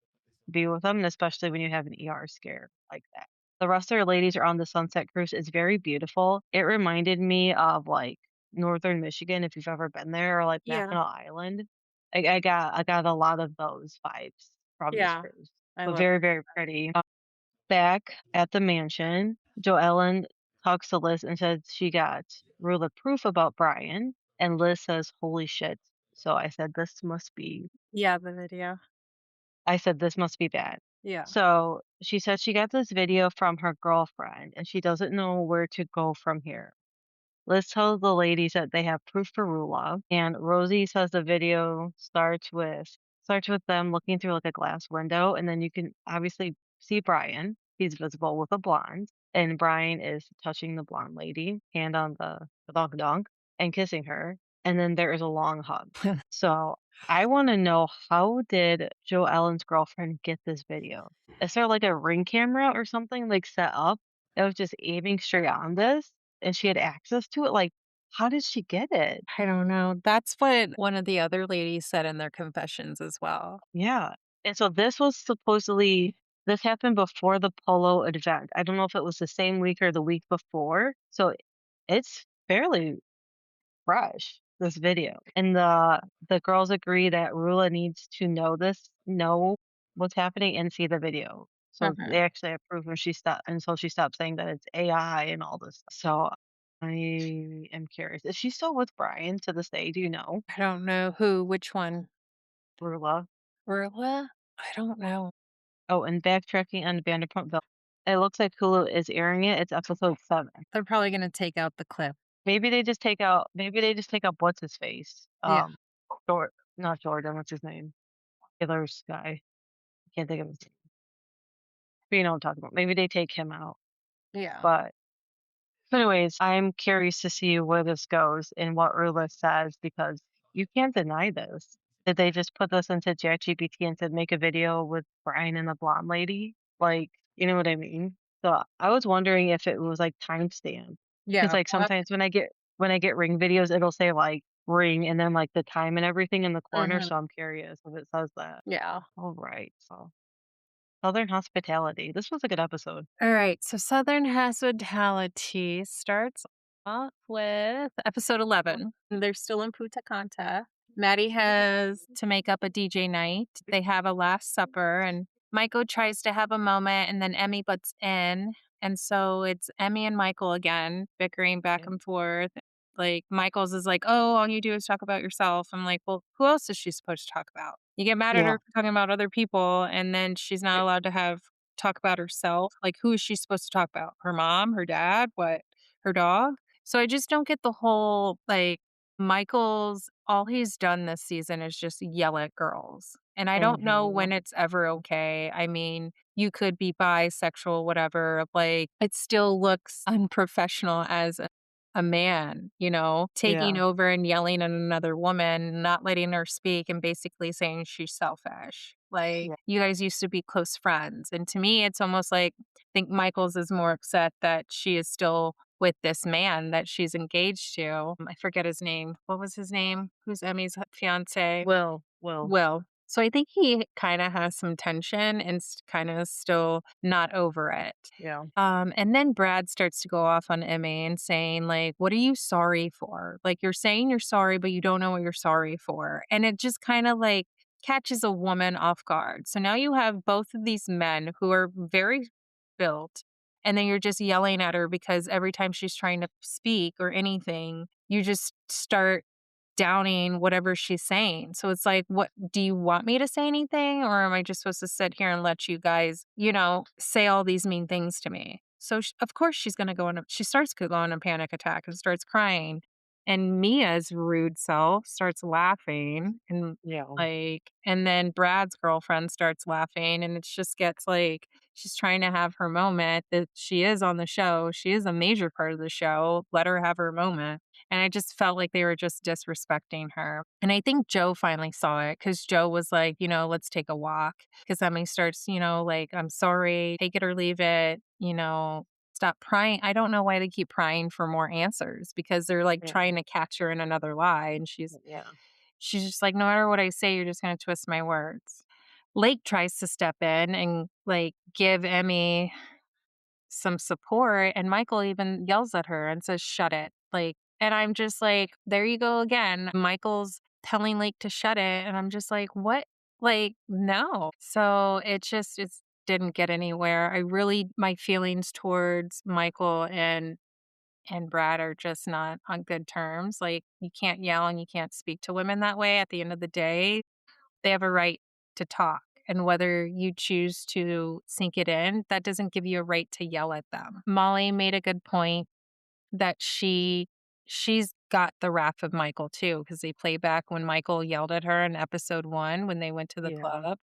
to be with them, and especially when you have an ER scare like that. The rest of the ladies are on the Sunset Cruise. It's very beautiful. It reminded me of like northern Michigan, if you've ever been there, or like Yeah. Mackinac Island. I got a lot of those vibes from this Yeah. cruise. I But love very, it. very pretty. Back at the mansion, Joellen talks to Liz and says she got rule of proof about Brian, and Liz says, "Holy shit!" So Yeah, the video. I said this must be bad. Yeah. So she said she got this video from her girlfriend, and she doesn't know where to go from here. Liz tells the ladies that they have proof for RHOA, and Rosie says the video starts with them looking through like a glass window, and then you can obviously see Brian. He's visible with a blonde, and Brian is touching the blonde lady, hand on the donk donk, and kissing her. And then there is a long hug. So I want to know, how did Joe Allen's girlfriend get this video? Is there like a ring camera or something like set up that was just aiming straight on this? And she had access to it, like, how did she get it? I don't know. That's what one of the other ladies said in their confessions as well. Yeah, and so this happened before the polo event. I don't know if it was the same week or the week before, so it's fairly fresh, this video, and the girls agree that Rula needs to know what's happening and see the video. So they Mhm. actually approve when she stopped saying that it's AI and all this stuff. So I am curious. Is she still with Brian to this day? Do you know? I don't know who, which one. Rula. Rilla? I don't know. Oh, and backtracking on Vanderpump. It looks like Hulu is airing it. It's episode 7. They're probably gonna take out the clip. Maybe they just take out what's his face. Yeah. Not Jordan, what's his name? Taylor's guy. Can't think of his name. But you know what I'm talking about. Maybe they take him out. Yeah. But anyways, I'm curious to see where this goes and what Rula says, because you can't deny this. Did they just put this into ChatGPT and said make a video with Brian and the blonde lady? Like, you know what I mean? So I was wondering if it was like timestamp. Because Yeah. like sometimes when I get ring videos, it'll say like ring and then like the time and everything in the corner. Mhm. So I'm curious if it says that. Yeah. All right. So Southern Hospitality. This was a good episode. All right. So Southern Hospitality starts off with episode 11. They're still in Punta Cana. Maddie has to make up a DJ night. They have a last supper, and Michael tries to have a moment, and then Emmy butts in. And so it's Emmy and Michael again, bickering back Yeah. and forth. Like, Michael's is like, oh, all you do is talk about yourself. I'm like, well, who else is she supposed to talk about? You get mad at Yeah. her for talking about other people, and then she's not allowed to talk about herself. Like, who is she supposed to talk about? Her mom, her dad, what? Her dog? So I just don't get the whole like Michael's all he's done this season is just yell at girls. And I don't know Mhm. when it's ever okay. I mean, you could be bisexual, whatever. Like, it still looks unprofessional as a man, taking Yeah. over and yelling at another woman, not letting her speak, and basically saying she's selfish. Like, Yeah. you guys used to be close friends. And to me, it's almost like I think Michael's is more upset that she is still with this man that she's engaged to. I forget his name. What was his name? Who's Emmy's fiance? Will. Will. So I think he kind of has some tension and kind of still not over it. Yeah. And then Brad starts to go off on Emmy and saying, like, what are you sorry for? Like, you're saying you're sorry, but you don't know what you're sorry for. And it just kind of like catches a woman off guard. So now you have both of these men who are very built and then you're just yelling at her because every time she's trying to speak or anything, you just start downing whatever she's saying. So it's like, what do you want me to say anything? Or am I just supposed to sit here and let you guys, say all these mean things to me? So, of course, she's going to she starts to go in a panic attack and starts crying. And Mia's rude self starts laughing and Yeah. and then Brad's girlfriend starts laughing. And it just gets like, she's trying to have her moment that she is on the show. She is a major part of the show. Let her have her moment. And I just felt like they were just disrespecting her. And I think Joe finally saw it because Joe was like, let's take a walk. Because Emmy starts, like, I'm sorry, take it or leave it, stop prying. I don't know why they keep prying for more answers because they're like Yeah. trying to catch her in another lie. And Yeah. she's just like, no matter what I say, you're just going to twist my words. Lake tries to step in and like give Emmy some support, and Michael even yells at her and says, "Shut it." And I'm just like, there you go again. Michael's telling Lake to shut it, and I'm just like, what? No. So it didn't get anywhere. My feelings towards Michael and Brad are just not on good terms. Like, you can't yell and you can't speak to women that way. At the end of the day, they have a right to talk. And whether you choose to sink it in, that doesn't give you a right to yell at them. Molly made a good point that she's got the wrath of Michael too, because they play back when Michael yelled at her in episode 1 when they went to the Yeah. club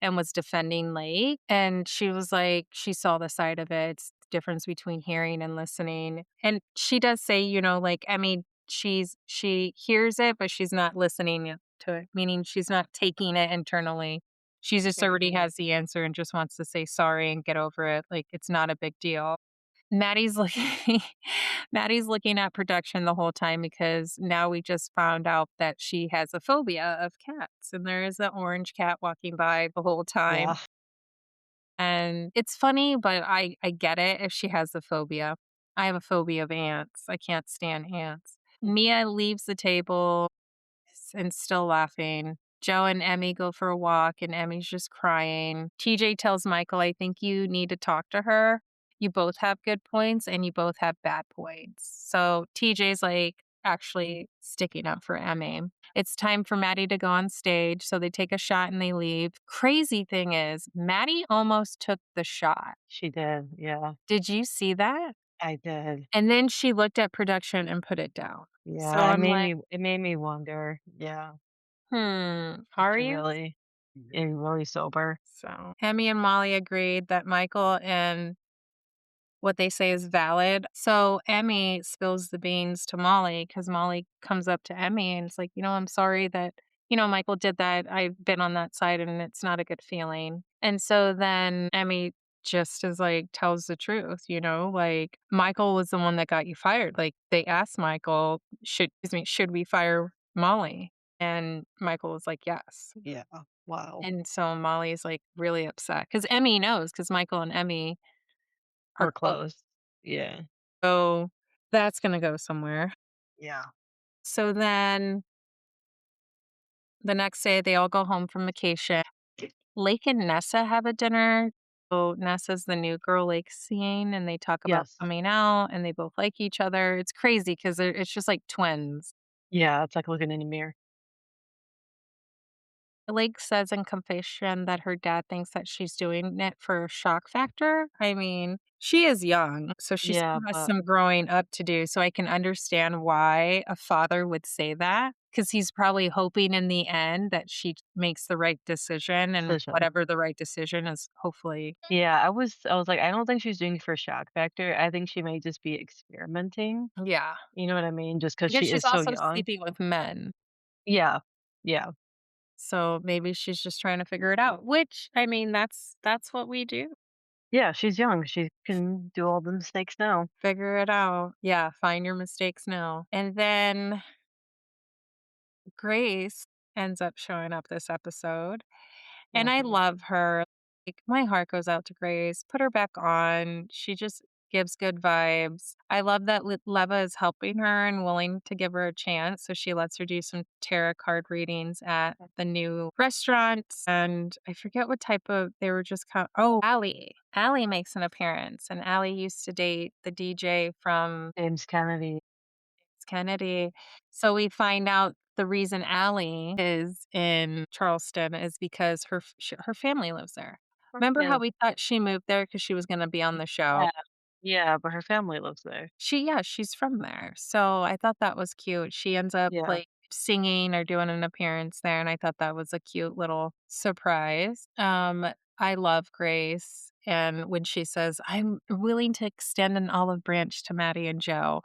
and was defending Lake. And she was like, she saw the side of it. It's the difference between hearing and listening. And she does say, I mean, she hears it, but she's not listening to it, meaning she's not taking it internally. She just already Mhm. has the answer and just wants to say sorry and get over it. Like, it's not a big deal. Maddie's looking Maddie's looking at production the whole time because now we just found out that she has a phobia of cats, and there is an orange cat walking by the whole time. Yeah. And it's funny, but I get it if she has a phobia. I have a phobia of ants. I can't stand ants. Mia leaves the table and still laughing. Joe and Emmy go for a walk, and Emmy's just crying. TJ tells Michael, I think you need to talk to her. You both have good points and you both have bad points. So TJ's like actually sticking up for Emmy. It's time for Maddie to go on stage. So they take a shot and they leave. Crazy thing is, Maddie almost took the shot. She did. Yeah. Did you see that? I did. And then she looked at production and put it down. So Yeah. I'm like, It made me wonder. Yeah. are To you? really and really sober. So Emmy and Molly agreed that Michael and what they say is valid. So Emmy spills the beans to Molly because Molly comes up to Emmy and it's like, I'm sorry that, Michael did that. I've been on that side and it's not a good feeling. And so then Emmy just is like, tells the truth, like Michael was the one that got you fired. Like they asked Michael, should we fire Molly? And Michael was like, yes. Yeah. Wow. And so Molly's, like, really upset because Emmy knows because Michael and Emmy are We're close. close. Yeah. So that's gonna go somewhere. Yeah. So then the next day, they all go home from vacation. Lake and Nessa have a dinner. So Nessa's the new girl Lake's seeing, and they talk about Yes. coming out, and they both like each other. It's crazy because it's just like twins. Yeah. It's like looking in a mirror. Lake says in confession that her dad thinks that she's doing it for shock factor. I mean, she is young, so she Yeah. still has But some growing up to do. So I can understand why a father would say that because he's probably hoping in the end that she makes the right decision and decision. whatever the right decision is, hopefully. Yeah. I was like, I don't think she's doing it for shock factor. I think she may just be experimenting. Yeah. You know what I mean? Just because Because she she's is so also young. sleeping with men. Yeah. Yeah. So maybe she's just trying to figure it out, which I mean, that's what we do. Yeah. She's young. She can do all the mistakes now. Figure it out. Yeah, find your mistakes now. And then Grace ends up showing up this episode, and I Mhm. love her. Like, my heart goes out to Grace. Put her back on. She just gives good vibes. I love that Leva is helping her and willing to give her a chance. So she lets her do some tarot card readings at the new restaurant. And I forget what type of, they were just kind of, oh, Allie. Allie makes an appearance. And Allie used to date the DJ from James Kennedy. Kennedy. So we find out the reason Allie is in Charleston is because her family lives there. Remember Yeah. how we thought she moved there because she was going to be on the show? Yeah, but her family lives there. She's from there. So I thought that was cute. She ends up Yeah. like singing or doing an appearance there, and I thought that was a cute little surprise. I love Grace, and when she says, "I'm willing to extend an olive branch to Maddie and Joe,"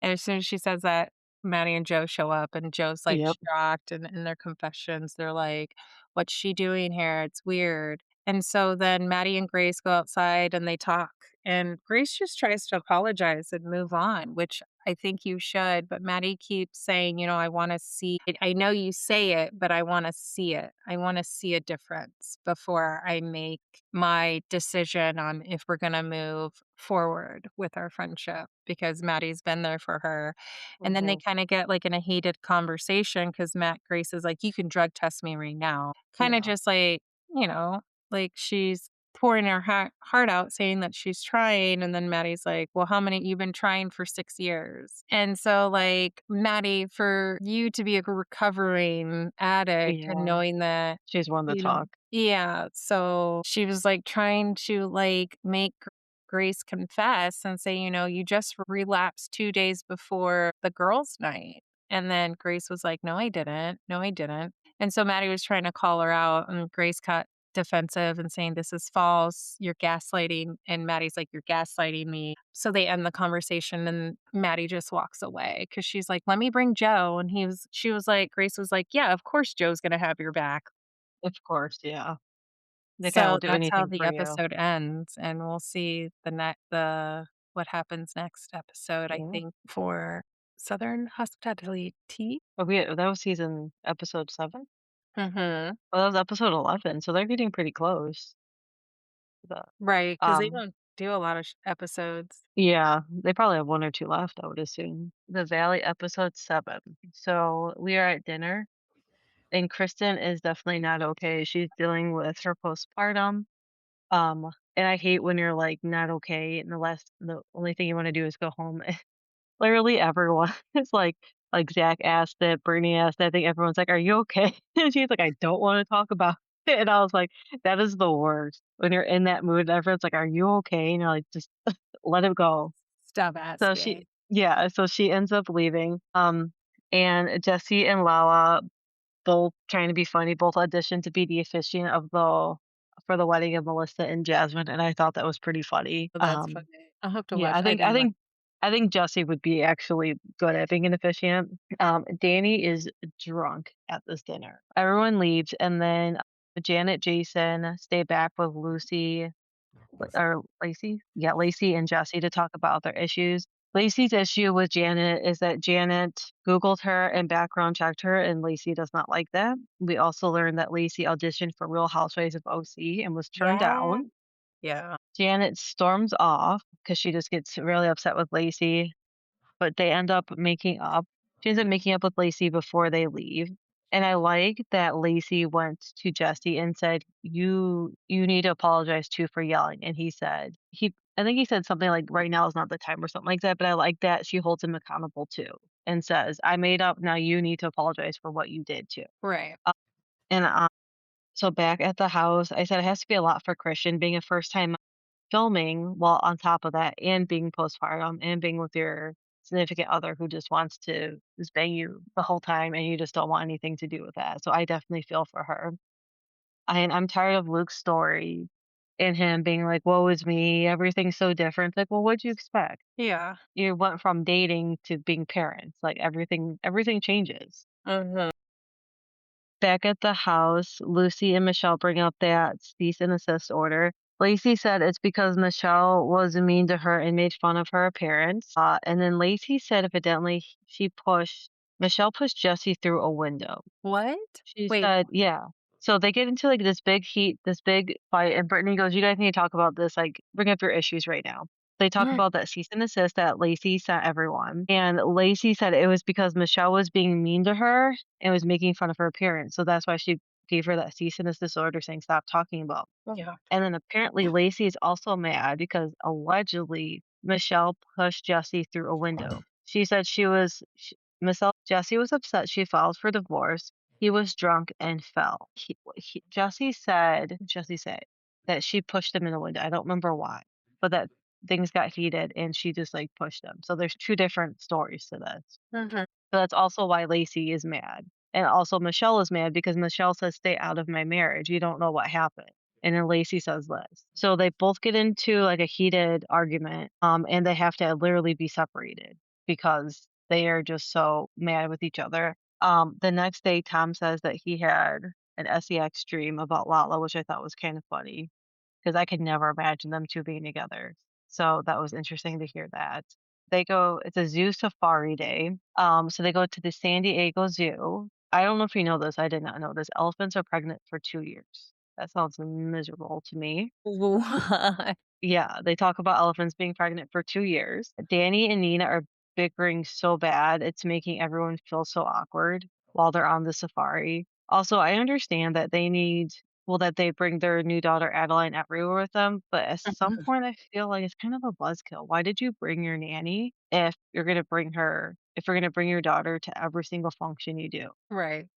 and as soon as she says that, Maddie and Joe show up, and Joe's, like, Yep. shocked, and in their confessions, they're like, "What's she doing here? It's weird." And so then Maddie and Grace go outside and they talk, and Grace just tries to apologize and move on, which I think you should, but Maddie keeps saying, "I wanna see it. I know you say it, but I wanna see it. I wanna see a difference before I make my decision on if we're gonna move forward with our friendship," because Maddie's been there for her. And then they Mhm. kinda get, like, in a heated conversation because Grace is like, "You can drug test me right now." Kinda Yeah. just like, you know, like she's pouring her heart out saying that she's trying, and then Maddie's like, "Well, how many you've been trying for 6 years." And so, like, Maddie, for you to be a recovering addict and Yeah. knowing that, She's one to talk. yeah, so she was, like, trying to, like, make Grace confess and say, "You just relapsed 2 days before the girls' night." And then Grace was like, "No, I didn't. No, I didn't." And so Maddie was trying to call her out, and Grace got defensive and saying, "This is false. You're gaslighting." And Maddie's like, "You're gaslighting me." So they end the conversation, and Maddie just walks away because she's like, "Let me bring Joe." And she was like, Grace was like, "Yeah, of course Joe's gonna have your back." Of course, yeah. The guy will So do that's how anything the for you. episode ends, and we'll see the what happens next episode, I Yeah. think, for Southern Hospitality. Oh, that was season episode 7? Mhm. Well, that was episode 11, so they're getting pretty close. The Right, because they um, don't do a lot of episodes. yeah, they probably have 1 or 2 left, I would assume. The Valley, episode 7. So, we are at dinner, and Kristen is definitely not okay. She's dealing with her postpartum, and I hate when you're, like, not okay, and the only thing you wanna do is go home. Literally everyone is like Zach asked it, Brittany asked it, I think everyone's like, "Are you okay?" And she's like, "I don't wanna talk about it," and I was like, "That is the worst." When you're in that mood, everyone's like, "Are you okay?" And you're like, "Just let it go." Stop So asking. she ends up leaving, and Jesse and Lala, both trying to be funny, both auditioned to be the officiant for the wedding of Melissa and Jasmine, and I thought that was pretty funny. So that's funny. I'll have to Yeah, watch. I didn't watch. I think Jesse would be actually good at being an officiant. Danny is drunk at this dinner. Everyone leaves, and then Janet, Jason stay back with Lucy or Lacey. Yeah, Lacey and Jesse to talk about their issues. Lacey's issue with Janet is that Janet Googled her and background checked her, and Lacey does not like that. We also learned that Lacey auditioned for Real Housewives of OC and was turned Yeah. down. Yeah. Janet storms off because she just gets really upset with Lacey, but they end up making up. She ends up making up with Lacey before they leave. And I like that Lacey went to Jesse and said, You need to apologize too for yelling." And he said I think he said something like right now is not the time or something like that. But I like that she holds him accountable too and says, "I made up, now you need to apologize for what you did too." Right. Uh, and so back at the house, I said it has to be a lot for Christian being a first time filming while on top of that and being postpartum and being with your significant other who just wants to just bang you the whole time and you just don't want anything to do with that. So I definitely feel for her. And I'm tired of Luke's story and him being like, "Woe is me, everything's so different." It's like, well, what'd you expect? Yeah. You went from dating to being parents. Like everything changes. Mhm. Back at the house, Lucy and Michelle bring up that cease and desist order. Lacey said it's because Michelle was mean to her and made fun of her appearance. And then Lacey said evidently Michelle pushed Jesse through a window. What? She Wait. said, yeah. So they get into like this big heat, this big fight, and Brittany goes, "You guys need to talk about this. Like, bring up your issues right now." They talk about that cease and desist that Lacey sent everyone, and Lacey said it was because Michelle was being mean to her and was making fun of her appearance, so that's why she gave her that cease and desist order saying, "Stop talking about." Yeah. And then apparently Lacey is also mad because allegedly Michelle pushed Jesse through a window. She said Jesse was upset she filed for divorce. He was drunk and fell. Jesse said that she pushed him in the window. I don't remember why, but that things got heated and she just like pushed him. So there's two different stories to this. Mhm. So that's also why Lacey is mad. And also Michelle is mad because Michelle says, "Stay out of my marriage. You don't know what happened." And then Lacey says this. So they both get into like a heated argument, and they have to literally be separated because they are just so mad with each other. The next day, Tom says that he had an sex dream about Lala, which I thought was kind of funny because I could never imagine them two being together. So that was interesting to hear that. It's a zoo safari day. So they go to the San Diego Zoo. I don't know if you know this. I did not know this. Elephants are pregnant for 2 years. That sounds miserable to me. What? Yeah, they talk about elephants being pregnant for 2 years. Danny and Nina are bickering so bad, it's making everyone feel so awkward while they're on the safari. Also, I understand that that they bring their new daughter Adeline everywhere with them, but at some point I feel like it's kind of a buzzkill. Why did you bring your nanny if you're gonna bring your daughter to every single function you do? Right.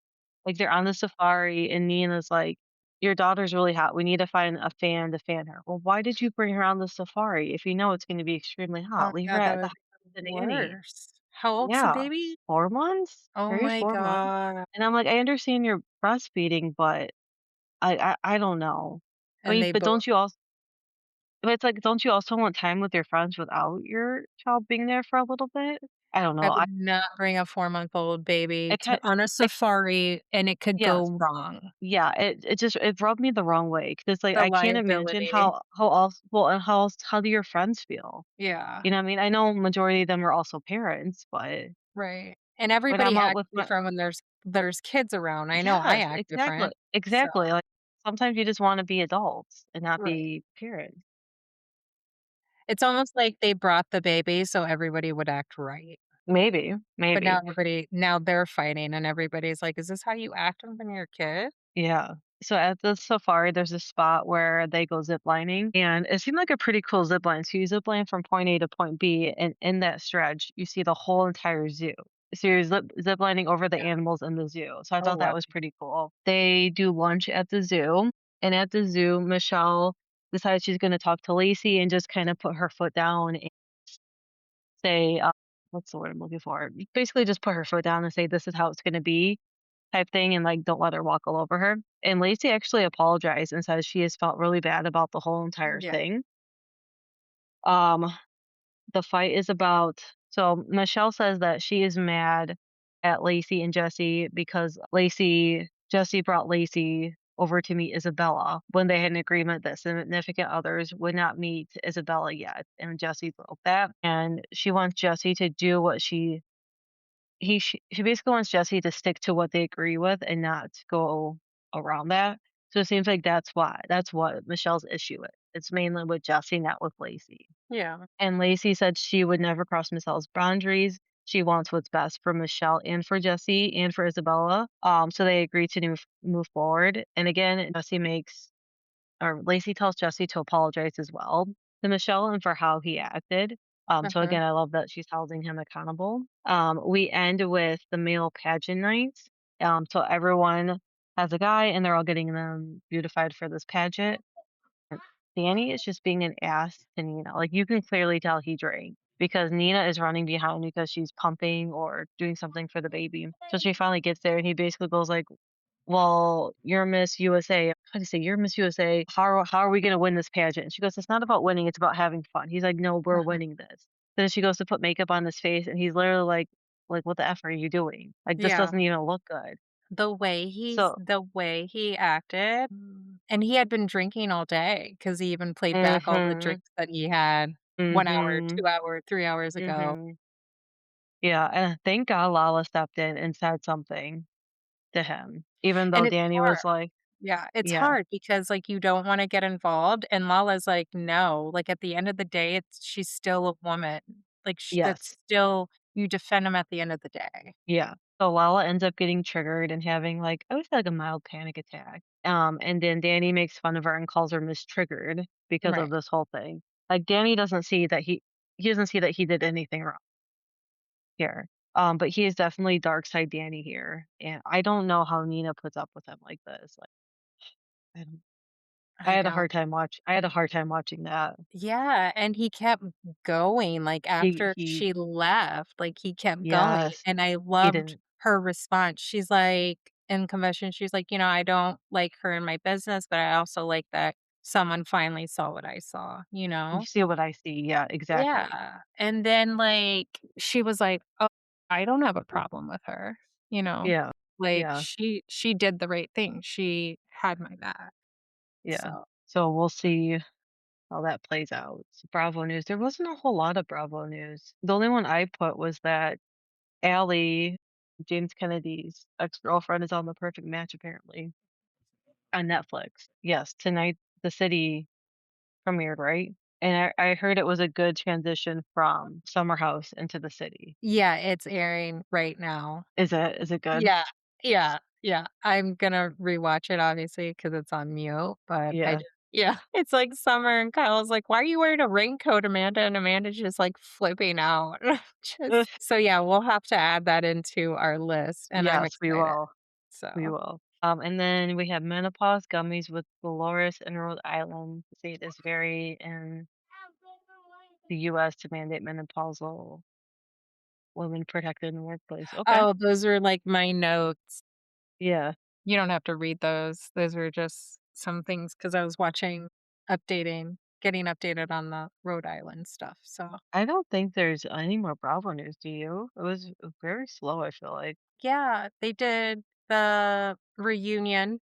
Like, they're on the safari, and Nina's like, "Your daughter's really hot. We need to find a fan to fan her." Well, why did you bring her on the safari if you know it's gonna be extremely Oh hot? my Leave her god, that at the would house be with the nanny. worse. How old's the Yeah. baby? 4 months? Oh 3 or my 4 months. god. And I'm like, "I understand you're breastfeeding, but I don't know." I And mean, they both but it's like, don't you also want time with your friends without your child being there for a little bit? I don't I know. would not bring a 4-month-old baby I to on a it safari, and it could go yes. wrong. Yeah, it rubbed me the wrong way because like, The I can't imagine liability. how do your friends feel? Yeah, You know what I mean? I know majority of them are also parents, but right. And when everybody I'm out acts with my different when there's kids around. I know I yes, act exactly, different. So, exactly, like, sometimes you just wanna be adults and not right. be parents. It's almost like they brought the baby so everybody would act right. Maybe, But maybe. now they're fighting and everybody's like, "Is this how you act when you're a kid?" Yeah. So at the safari, there's a spot where they go zip lining, and it seemed like a pretty cool zip line. So you zip line from point A to point B, and in that stretch, you see the whole entire zoo. So you're zip lining over the Yeah. animals in the zoo. So I Oh, thought that wow. was pretty cool. They do lunch at the zoo, and at the zoo, Michelle decides she's going to talk to Lacey and just kind of put her foot down and say, what's the word I'm looking for? Basically, just put her foot down and say, "This is how it's going to be." Type thing and, like, don't let her walk all over her. And Lacey actually apologized and says she has felt really bad about the whole entire Yeah. thing. Um, the fight is about so Michelle says that she is mad at Lacey and Jesse because Jesse brought Lacey over to meet Isabella when they had an agreement that significant others would not meet Isabella yet, and Jesse broke that. And she wants Jesse to do what she basically wants Jesse to stick to what they agree with and not go around that. So it seems like that's what Michelle's issue is. It's mainly with Jesse, not with Lacey. Yeah. And Lacey said she would never cross Michelle's boundaries. She wants what's best for Michelle and for Jesse and for Isabella. So they agree to move forward. And again, Lacey tells Jesse to apologize as well to Michelle and for how he acted. So Mhm. again, I love that she's holding him accountable. We end with the male pageant nights. So everyone has a guy and they're all getting them beautified for this pageant. And Danny is just being an ass to Nina. Like you can clearly tell he drank because Nina is running behind because she's pumping or doing something for the baby. So she finally gets there and he basically goes like, "Well, you're Miss USA." How do you say, "You're Miss USA. How are we gonna win this pageant?" And she goes, "It's not about winning, it's about having fun." He's like, "No, we're Mhm. winning this." Then she goes to put makeup on his face and he's literally like, "What the F are you doing? Like this Yeah. doesn't even look good." So The way he acted, and he had been drinking all day because he even played back all the mhm. drinks that he had 1 hour, Mhm. 2 hour, 3 hours ago. Mhm. Yeah, and thank God Lala stepped in and said something to him, even And though it's Danny hard. was like Yeah, it's Yeah. hard because, like, you don't wanna get involved, and Lala's like, "No." Like, at the end of the day, she's still a woman. Like, that's Yes. still you defend him at the end of the day. Yeah. So Lala ends up getting triggered and having like I would say like a mild panic attack. And then Danny makes fun of her and calls her mistriggered because of Right. this whole thing. Like Danny doesn't see that he doesn't see that he did anything wrong here. But he is definitely dark side Danny here. And I don't know how Nina puts up with him like this. Like I don't I don't. I had a hard time watching that. Yeah, and he kept going, like, after He she left, like, he kept going, yes, and I he loved didn't her response. She's like in confession, she's like, "I don't like her in my business, but I also like that someone finally saw what I saw," you you know? see what I see. Yeah, exactly. Yeah, and then, like, she was like, "Oh, I don't have a problem with her," you know? Yeah. Like, Yeah. she did the right thing. She had my back, Yeah. so So we'll see how that plays out. Bravo news. There wasn't a whole lot of Bravo news. The only one I put was that Allie, James Kennedy's ex-girlfriend, is on The Perfect Match apparently on Netflix. Yes, tonight the city premiered, right? And I heard it was a good transition from Summer House into the city. yeah, it's airing right now. Is it? Is it good? Yeah, yeah, yeah. I'm gonna rewatch it obviously because it's on mute, but I Yeah. just yeah, it's like summer and Kyle's like, "Why are you wearing a raincoat, Amanda?" And Amanda's just, like, flipping out. Just so, yeah, we'll have to add that into our list, and I'm Yes, we excited. will. We So will. And then we have menopause gummies with Dolores in Rhode Island. The state is very in the U.S. to mandate menopausal women protected in the workplace. Okay. oh, those are, like, my notes. Yeah. You don't have to read those. Those were just some things because I was watching getting updated on the Rhode Island stuff, so I don't think there's any more Bravo news. Do you? It was very slow, I feel like. yeah, they did the reunion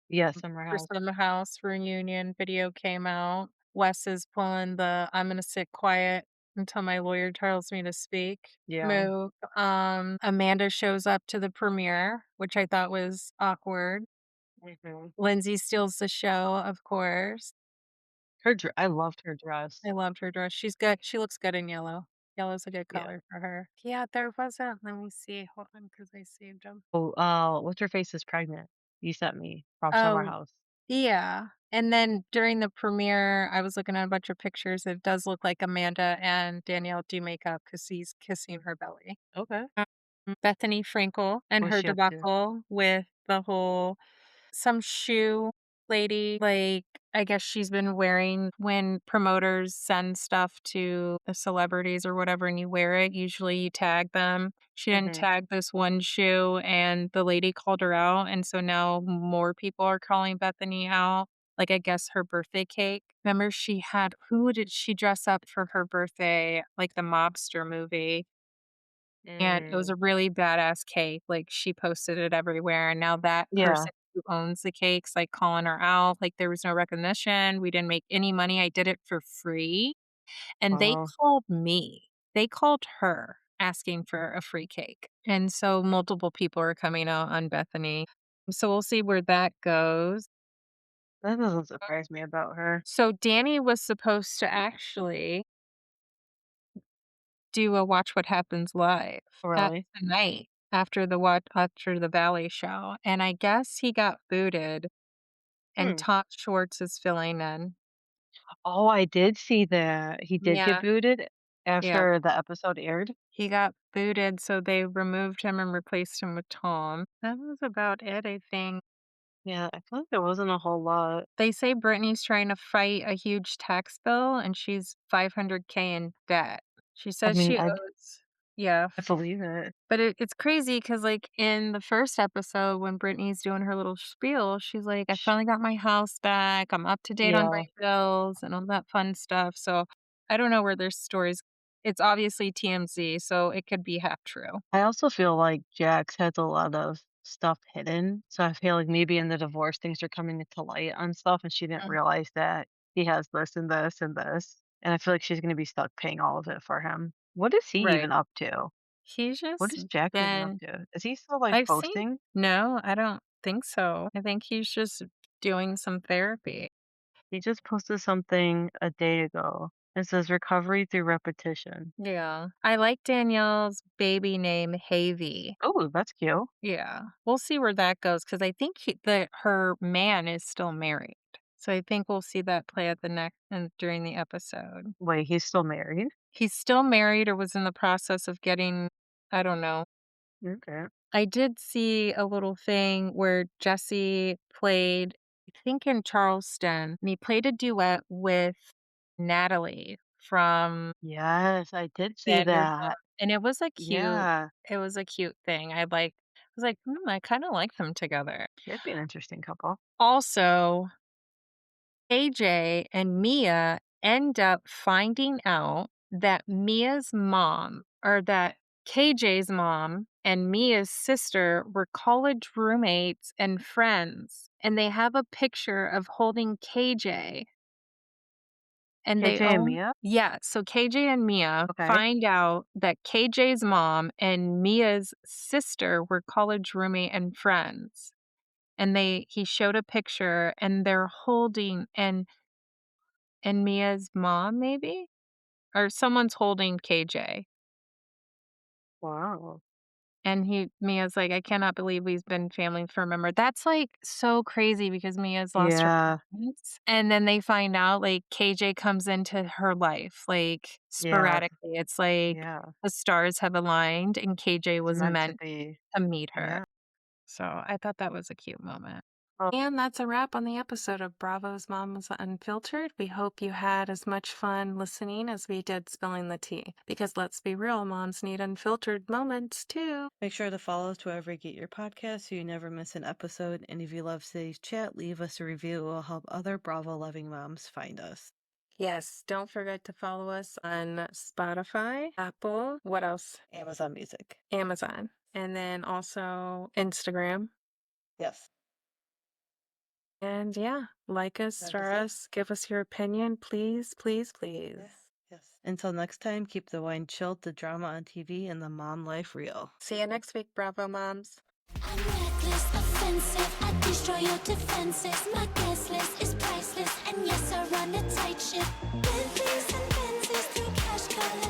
Yeah, Summer for House. Summer House reunion video came out. Wes is pulling the "I'm gonna sit quiet until my lawyer tells me to speak" Yeah. move. Amanda shows up to the premiere, which I thought was awkward. Hmm. Lindsay steals the show, of course. I loved her dress. I loved her dress. She's good. She looks good in yellow. Yellow's a good Yeah. color for her. Yeah, there wasn't let me see. Hold on, because I saved them. Oh, what's her face is pregnant. You sent me from Summer Oh, House. yeah. And then during the premiere, I was looking at a bunch of pictures. It does look like Amanda and Danielle do makeup because he's kissing her belly. Okay. Um, Bethany Frankel and What's her she up to? debacle with the whole some shoe lady, like, I guess she's been wearing when promoters send stuff to the celebrities or whatever and you wear it, usually you tag them. She didn't Hmm. tag this one shoe and the lady called her out, and so now more people are calling Bethany out. Like, I guess her birthday cake. Remember she had who did she dress up for her birthday? Like the mobster movie. And it was Mm. a really badass cake, like, she posted it everywhere, and now that Yeah. person who owns the cake's, like, calling her out, like, "There was no recognition, we didn't make any money, I did it for free," and they Wow. called me. They called her asking for a free cake, and so multiple people are coming out on Bethany. So we'll see where that goes. That doesn't surprise me about her. So Danny was supposed to actually do a Watch What Happens Live at Really? tonight after the ballet show, and I guess he got booted, and Hmm. Tom Schwartz is filling in. Oh, I did see that. He did get Yeah, booted yeah. after the episode aired. He got booted, so they removed him and replaced him with Tom. That was about it, I think. Yeah, I feel like there wasn't a whole lot. They say Brittany's trying to fight a huge tax bill, and she's 500K in debt. She I says mean, she owes yeah, I believe it. but it's crazy because, like, in the first episode when Brittany's doing her little spiel, she's like, "I Sh finally got my house back, I'm up to date on my Yeah. bills," and all that fun stuff, so I don't know where their stories it's obviously TMZ, so it could be half true. I also feel like Jax has a lot of stuff hidden, so I feel like maybe in the divorce things are coming to light on stuff, and she didn't Mm, realize that he has this and this and this, and I feel like she's gonna be stuck paying all of it for him. What is he right. even up to? He's What just is Jack getting up been to? Is he still, like, I've seen posting? No, I don't think so. I think he's just doing some therapy. He just posted something a day ago. It says recovery through repetition. Yeah. I like Danielle's baby name, Havy. Oh, that's cute. Yeah. We'll see where that goes because I think her man is still married. So I think we'll see that play at the next and during the episode. Wait, he's still married? He's still married or was in the process of getting, I don't know. Okay. I did see a little thing where Jesse played, I think in Charleston, and he played a duet with Natalie from Yes, I did see Vanderpump, that. and Yeah, it was a cute thing. I was like, I kind of like them together. that'd be an interesting couple. Also, AJ and Mia end up finding out that KJ's mom and Mia's sister were college roommates and friends. And they have a picture of holding KJ. And they KJ and own, Mia? yeah. So KJ and Mia Okay. find out that KJ's mom and Mia's sister were college roommate and friends. And he showed a picture and they're holding, and Mia's mom, maybe? Or someone's holding KJ. Wow. And Mia's like, I cannot believe we've been family for a member. That's like so crazy because Mia's lost her Yeah, parents. And then they find out like KJ comes into her life like yeah, sporadically. It's like yeah. the stars have aligned and KJ It's was meant to meant be. to meet her. Yeah. So I thought that was a cute moment. Oh, And that's a wrap on the episode of Bravo's Moms Unfiltered. We hope you had as much fun listening as we did spilling the tea. Because let's be real, moms need unfiltered moments too. Make sure to follow us wherever you get your podcasts so you never miss an episode. And if you love today's chat, leave us a review. It will help other Bravo loving moms find us. Yes, don't forget to follow us on Spotify, Apple, what else? Amazon Music. Amazon. And then also Instagram. Yes. And yeah, like us, That star is it. us, give us your opinion, please, please, please. Yes. Until next time, keep the wine chilled, the drama on TV, and the mom life real. See you next week, Bravo Moms. I'm reckless, offensive. I destroy your defenses. My guest list is priceless, and yes, I run a tight ship. Bentleys and Benzes through cash color.